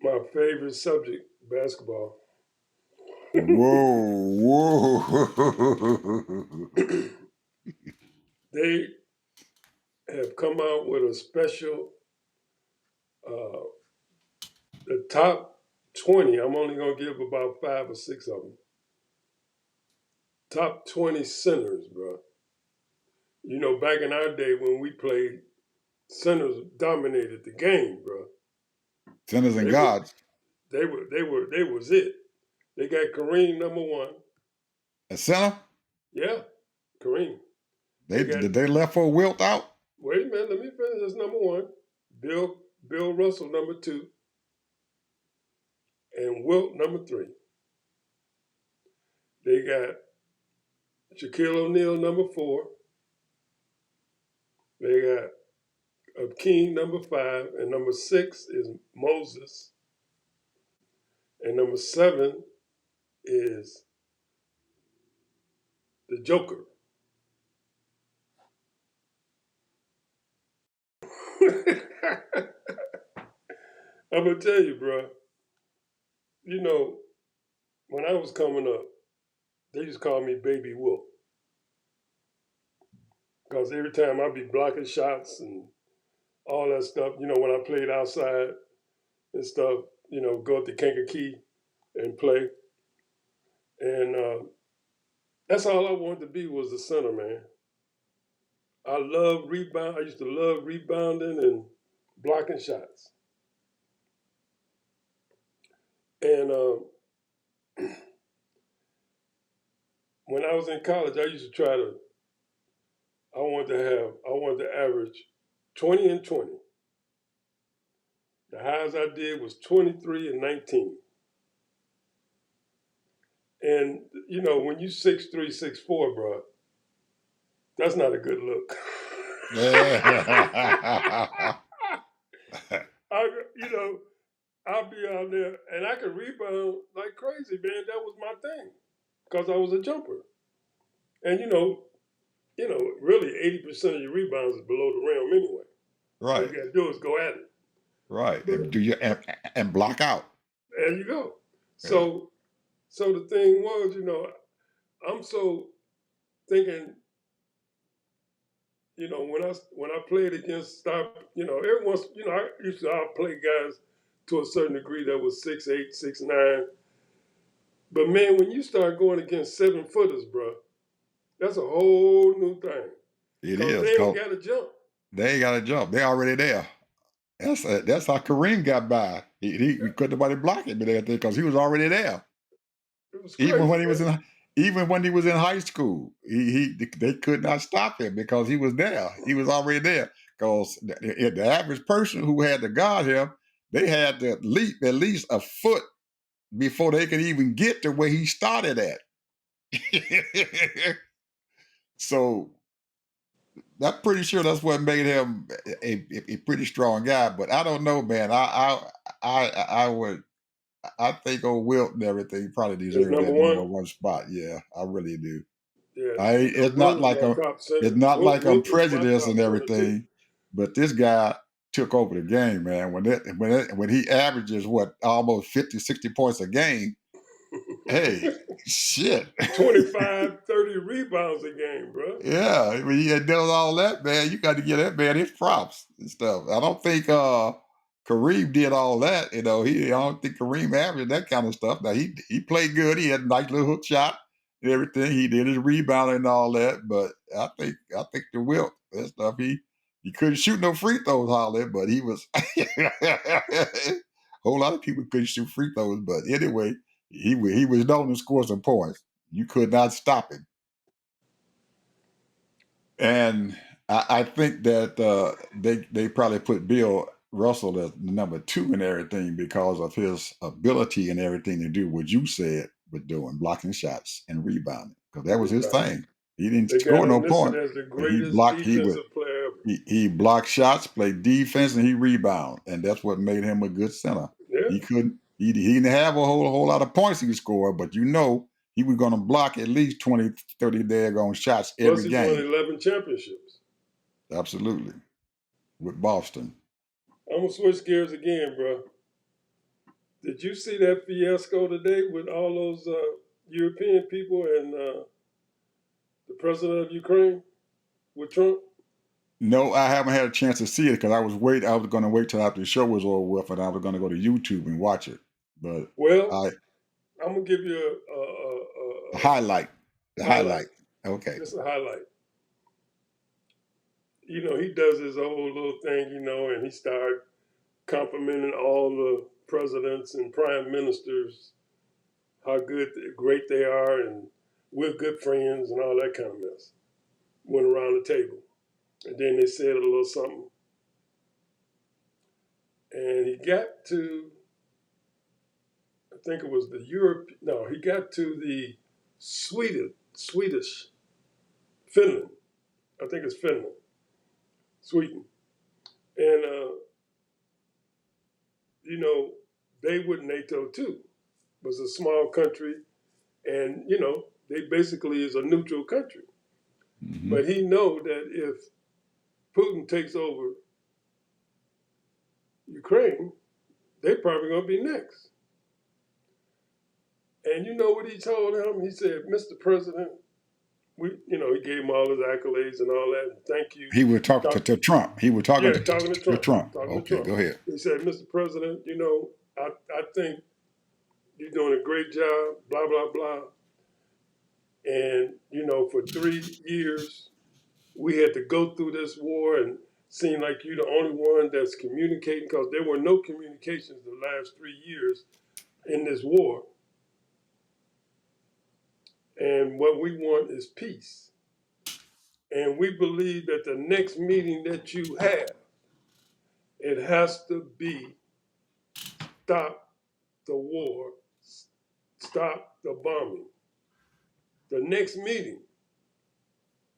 My favorite subject, basketball. Whoa. They have come out with a special, the top 20. I'm only going to give about 5 or 6 of them. Top 20 centers, bro. You know, back in our day when we played, centers dominated the game, bro. Centers and gods. They was it. They got Kareem number 1. A center? Yeah, Kareem. Did they left for Wilt out? Wait a minute, let me finish. That's number 1. Bill Russell number 2. And Wilt number 3. They got Shaquille O'Neal number 4. They got King number 5, and number 6 is Moses, and number 7 is the Joker. I'm gonna tell you, bro. You know, when I was coming up, they used to call me Baby Wilt, because every time I'd be blocking shots and all that stuff. You know, when I played outside and stuff, you know, go up to Kankakee and play, and that's all I wanted to be, was the center, man. I love rebound. I used to love rebounding and blocking shots. And when I was in college, I used to I wanted to average 20 and 20. The highest I did was 23 and 19. And, you know, when you 6'3", 6'4", bro, that's not a good look. I'll be out there, and I could rebound like crazy, man. That was my thing, because I was a jumper. And, you know, really 80% of your rebounds is below the rim anyway. Right. All you got to do is go at it. Right. And block out. There you go. So the thing was, you know, I'm so thinking, you know, when I played against every once, you know, I used to outplay guys to a certain degree that was 6'8", 6'9". But man, when you start going against 7-footers, bro, That's a whole new thing. It Because is. they ain't got to jump. They ain't got to jump. They already there. That's how Kareem got by. He couldn't nobody block him because he was already there. It was Even crazy, when he was man. in high school, they could not stop him because he was there. He was already there. Because the average person who had to guard him, they had to leap at least a foot before they could even get to where he started at. So I'm pretty sure that's what made him a pretty strong guy. But I don't know, man. I think old Wilt and everything probably It's deserved number that number one. one spot. Yeah, I really do. Yeah. It's not Wilt is like my top it's center. not like I'm Wilt is my prejudiced top and center, too. everything, but this guy took over the game, man. When he averages almost 50, 60 points a game, hey, shit. 25, 30 rebounds a game, bro. Yeah, I mean, he had done all that, man. You got to give that man his props and stuff. I don't think Kareem did all that. I don't think Kareem averaged that kind of stuff. Now he played good. He had a nice little hook shot and everything. He did his rebounding and all that. But I think the Wilt that stuff. He couldn't shoot no free throws, hardly, but he was a whole lot of people couldn't shoot free throws. But anyway, he was known to score some points. You could not stop him. And I think that they probably put Bill Russell as number 2 in everything because of his ability and everything to do what you said with doing, blocking shots and rebounding, because that was his Rebound. thing. He didn't They got score no him listed point, as the but he greatest blocked. defensive player ever. He blocked shots, played defense, and he rebound, and that's what made him a good center. Yeah. He couldn't. He didn't have a whole lot of points he could score, but he was going to block at least 20, 30 daggone shots Plus, every he's won game. 11 championships. Absolutely. With Boston. I'm going to switch gears again, bro. Did you see that fiasco today with all those European people and the president of Ukraine with Trump? No, I haven't had a chance to see it because I was going to wait till after the show was over with, and I was going to go to YouTube and watch it. But Well, I'm going to give you a highlight. The highlight. Okay. Just a highlight. He does his whole little thing, and he started complimenting all the presidents and prime ministers, how great they are, and we're good friends, and all that kind of mess. Went around the table. And then they said a little something. And he got to, I think it was he got to the Swedish, Finland. I think it's Finland, Sweden. And, they with NATO too. It was a small country, and, they basically is a neutral country. Mm-hmm. But he know that if Putin takes over Ukraine, they probably going to be next. And you know what he told him? He said, Mr. President, he gave him all his accolades and all that. And thank you. He was talking to Trump. He was talking to Trump. Okay, go ahead. He said, Mr. President, I think you're doing a great job, blah, blah, blah. And, for 3 years, we had to go through this war and seem like you're the only one that's communicating, because there were no communications the last 3 years in this war. And what we want is peace. And we believe that the next meeting that you have, it has to be stop the war, stop the bombing. The next meeting,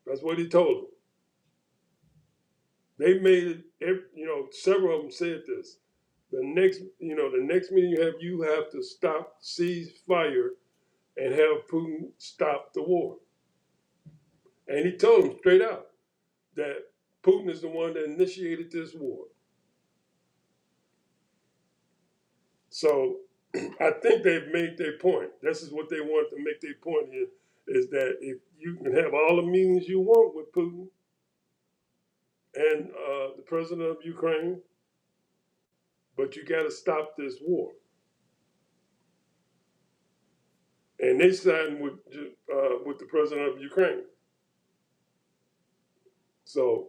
that's what he told them. They made it, several of them said this. The next meeting you have to stop, cease fire, and have Putin stop the war. And he told them straight out that Putin is the one that initiated this war. So I think they've made their point. This is what they wanted to make their point here, is that if you can have all the meetings you want with Putin and the president of Ukraine, but you got to stop this war. And they signed with the president of Ukraine. So,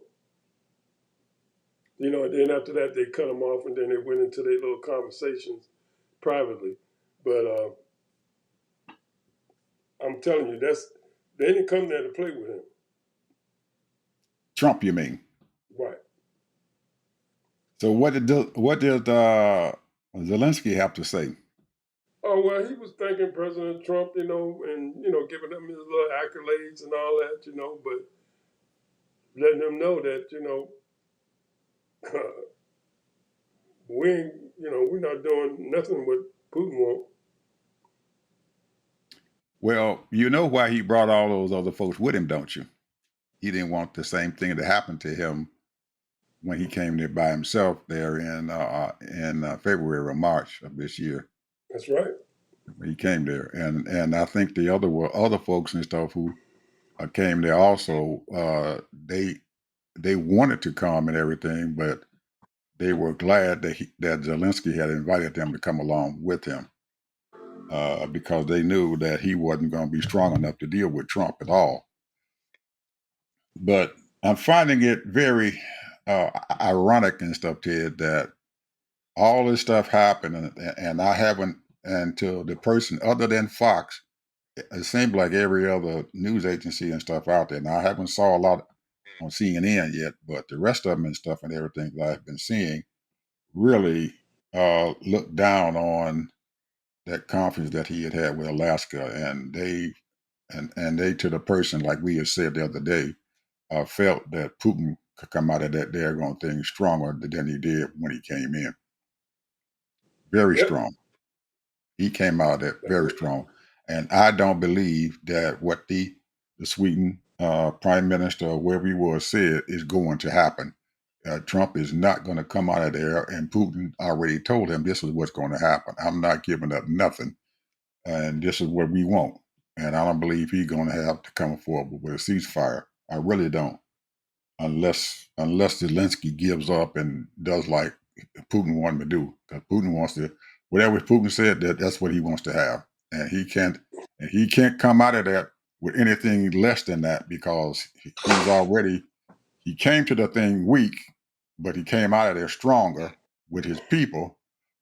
you know, and then after that, they cut them off, and then they went into their little conversations privately. But I'm telling you, they didn't come there to play with him. Trump, you mean? Right. So what did Zelensky have to say? Oh, well, he was thanking President Trump, you know, and, you know, giving him his little accolades and all that, you know, but letting him know that, you know, we ain't, you know, we're not doing nothing what Putin wants. Well, you know why he brought all those other folks with him, don't you? He didn't want the same thing to happen to him when he came there by himself there in February or March of this year. That's right. He came there, and I think the other folks and stuff who came there also. They wanted to come and everything, but they were glad that Zelensky had invited them to come along with him because they knew that he wasn't going to be strong enough to deal with Trump at all. But I'm finding it very ironic and stuff, Ted, that all this stuff happened, and I haven't until the person other than Fox. It seems like every other news agency and stuff out there. Now I haven't saw a lot on CNN yet, but the rest of them and stuff and everything that I've been seeing really looked down on that conference that he had with Alaska, and they to the person like we had said the other day felt that Putin could come out of that daggone thing stronger than he did when he came in. Very Yep. strong. He came out of that That's very it. strong, and I don't believe that what the Sweden prime minister or wherever he was said is going to happen. Trump is not going to come out of there, and Putin already told him this is what's going to happen. I'm not giving up nothing, and this is what we want. And I don't believe he's going to have to come forward with a ceasefire. I really don't, unless Zelensky gives up and does like Putin wanted to do, because Putin wants to whatever Putin said that's what he wants to have, and he can't come out of that with anything less than that because he came to the thing weak, but he came out of there stronger with his people.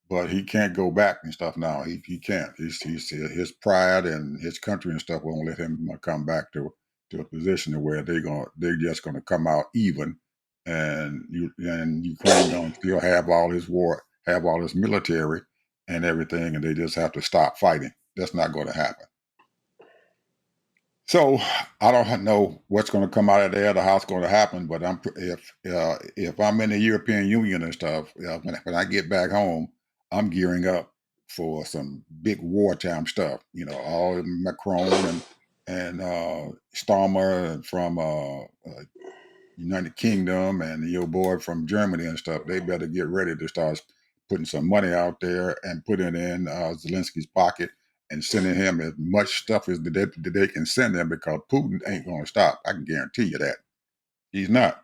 But he can't go back and stuff now. He can't. He's his pride and his country and stuff won't let him come back to a position where they're just gonna come out even, and Ukraine gonna still have all his military and everything, and they just have to stop fighting. That's not going to happen. So I don't know what's going to come out of there, or how it's going to happen. But if I'm in the European Union and stuff, when I get back home, I'm gearing up for some big wartime stuff. You know, all Macron and Starmer from United Kingdom and your boy from Germany and stuff. They better get ready to start putting some money out there and put it in Zelensky's pocket and sending him as much stuff as they can send him because Putin ain't going to stop. I can guarantee you that. He's not.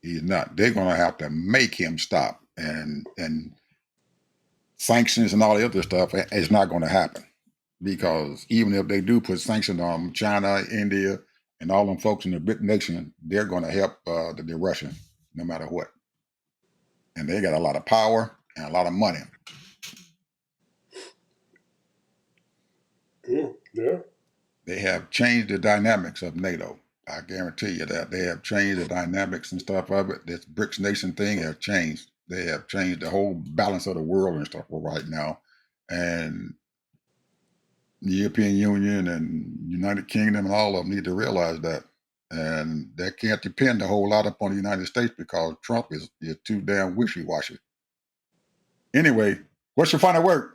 He's not. They're going to have to make him stop. And sanctions and all the other stuff is not going to happen because even if they do put sanctions on China, India, and all them folks in the big nation, they're going to help the Russians no matter what. And they got a lot of power and a lot of money. Yeah. They have changed the dynamics of NATO. I guarantee you that they have changed the dynamics and stuff of it. This BRICS nation thing have changed. They have changed the whole balance of the world and stuff right now. And the European Union and United Kingdom and all of them need to realize that. And they can't depend a whole lot upon the United States because Trump is too damn wishy-washy. Anyway, what's your final word?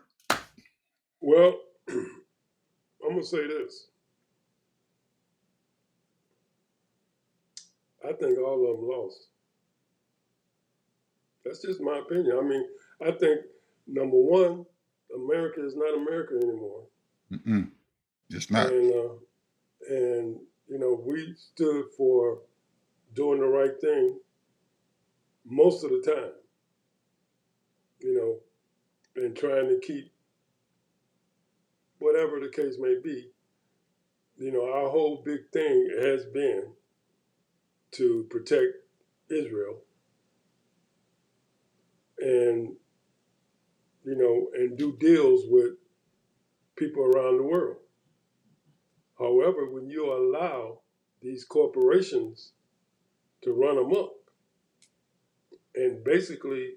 Well, I'm going to say this. I think all of them lost. That's just my opinion. I mean, I think, number one, America is not America anymore. Mm-mm. It's not. And you know, we stood for doing the right thing most of the time, you know, and trying to keep whatever the case may be. You know, our whole big thing has been to protect Israel and, and do deals with people around the world. However, when you allow these corporations to run amok and basically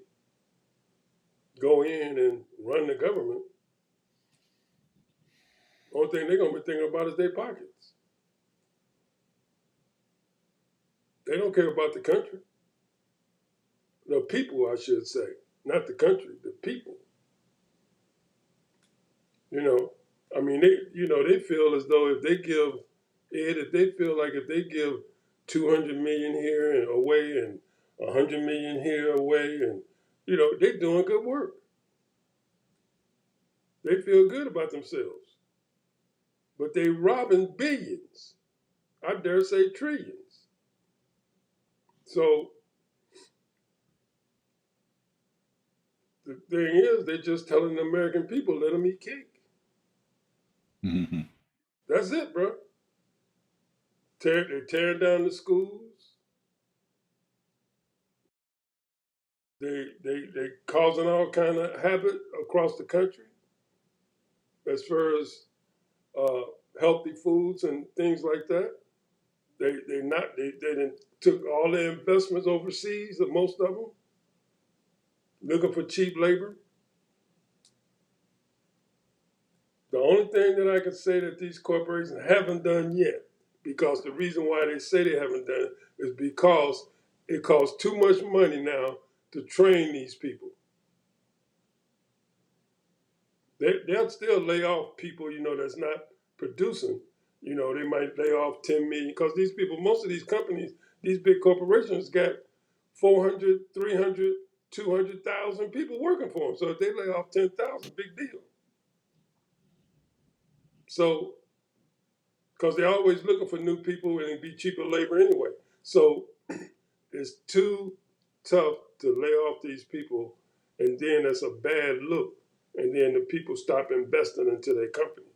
go in and run the government, only thing they're going to be thinking about is their pockets. They don't care about the country. The people, I should say. Not the country, the people. They feel as though if they feel like if they give 200 million here and away and 100 million here away, and they're doing good work. They feel good about themselves, but they robbing billions. I dare say trillions. So the thing is, they're just telling the American people, let them eat cake. Mm-hmm. That's it, bro. They're tearing down the schools. They causing all kind of havoc across the country as far as healthy foods and things like that. They didn't took all their investments overseas, most of them, looking for cheap labor. The only thing that I can say that these corporations haven't done yet, because the reason why they say they haven't done it is because it costs too much money now to train these people. They'll still lay off people, that's not producing. They might lay off 10 million, because these people, most of these companies, these big corporations got 400, 300, 200,000 people working for them. So if they lay off 10,000, big deal. So, because they're always looking for new people and it'd be cheaper labor anyway. So it's too tough to lay off these people, and then that's a bad look. And then the people stop investing into their company.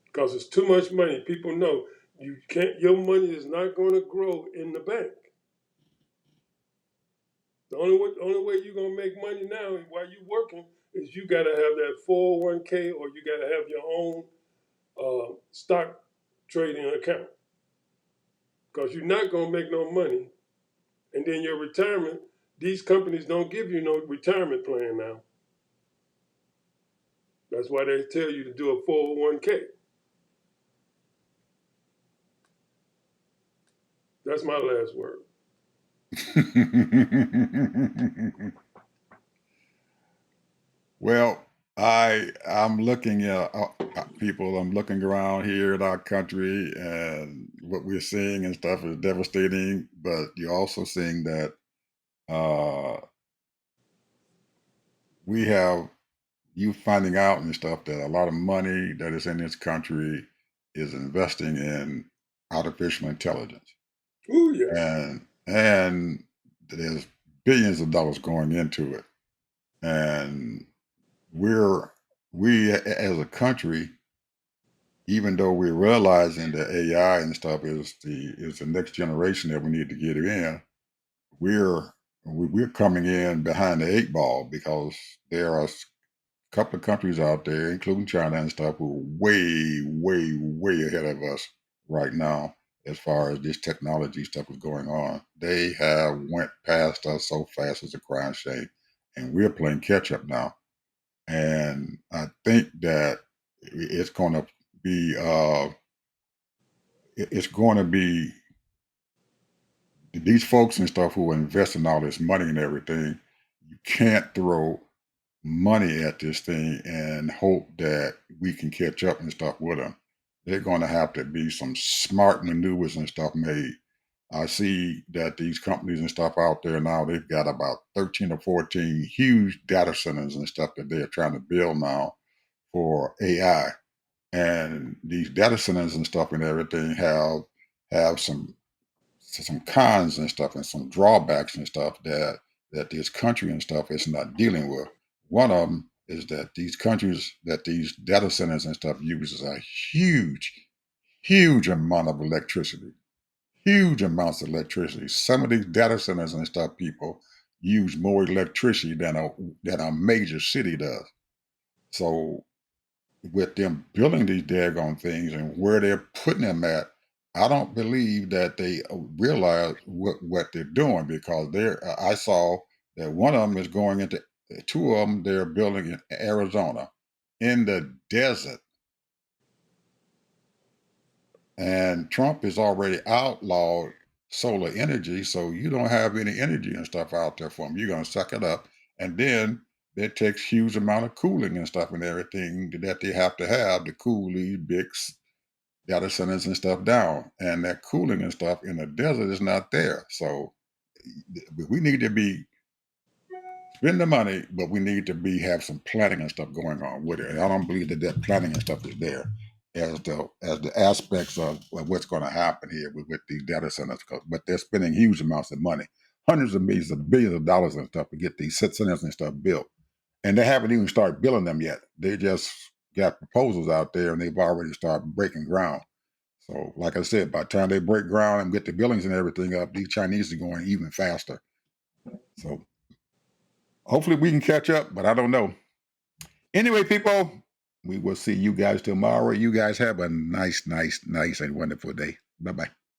Because it's too much money. People know your money is not going to grow in the bank. The only way you're going to make money now while you're working is you got to have that 401k, or you got to have your own stock trading account. Because you're not going to make no money. And then your retirement, these companies don't give you no retirement plan now. That's why they tell you to do a 401k. That's my last word. Well, I'm looking at people. I'm looking around here at our country, and what we're seeing and stuff is devastating. But you're also seeing that uh, we have you finding out and stuff that a lot of money that is in this country is investing in artificial intelligence, Oh, yes. and there's billions of dollars going into it, and we're as a country, even though we're realizing that AI and stuff is the next generation that we need to get in, we're we're coming in behind the eight ball, because there are a couple of countries out there, including China and stuff, who are way, way, way ahead of us right now as far as this technology stuff is going on. They have went past us so fast as a crying shame, and we're playing catch up now. And I think that it's going to be it's going to be these folks and stuff who are investing all this money and everything. You can't throw money at this thing and hope that we can catch up and stuff with them. They're going to have to be some smart maneuvers and stuff made. I see that these companies and stuff out there now, they've got about 13 or 14 huge data centers and stuff that they're trying to build now for AI. And these data centers and stuff and everything have some cons and stuff and some drawbacks and stuff that this country and stuff is not dealing with. One of them is that these data centers and stuff uses a huge amount of electricity. huge amounts of electricity. Some of these data centers and stuff, people use more electricity than a major city does. So with them building these daggone things and where they're putting them at, I don't believe that they realize what they're doing, because I saw that one of them is going into, two of them they're building in Arizona in the desert. And Trump has already outlawed solar energy, so you don't have any energy and stuff out there for them. You're going to suck it up. And then it takes huge amount of cooling and stuff and everything that they have to cool these big data centers and stuff down. And that cooling and stuff in the desert is not there. So we need to be spend the money, but we need to have some planning and stuff going on with it. And I don't believe that planning and stuff is there as the aspects of what's going to happen here with these data centers. But they're spending huge amounts of money, hundreds of millions of billions of dollars and stuff to get these centers and stuff built. And they haven't even started building them yet. They just got proposals out there and they've already started breaking ground. So, like I said, by the time they break ground and get the buildings and everything up, these Chinese are going even faster. So hopefully we can catch up, but I don't know. Anyway, people, we will see you guys tomorrow. You guys have a nice and wonderful day. Bye-bye.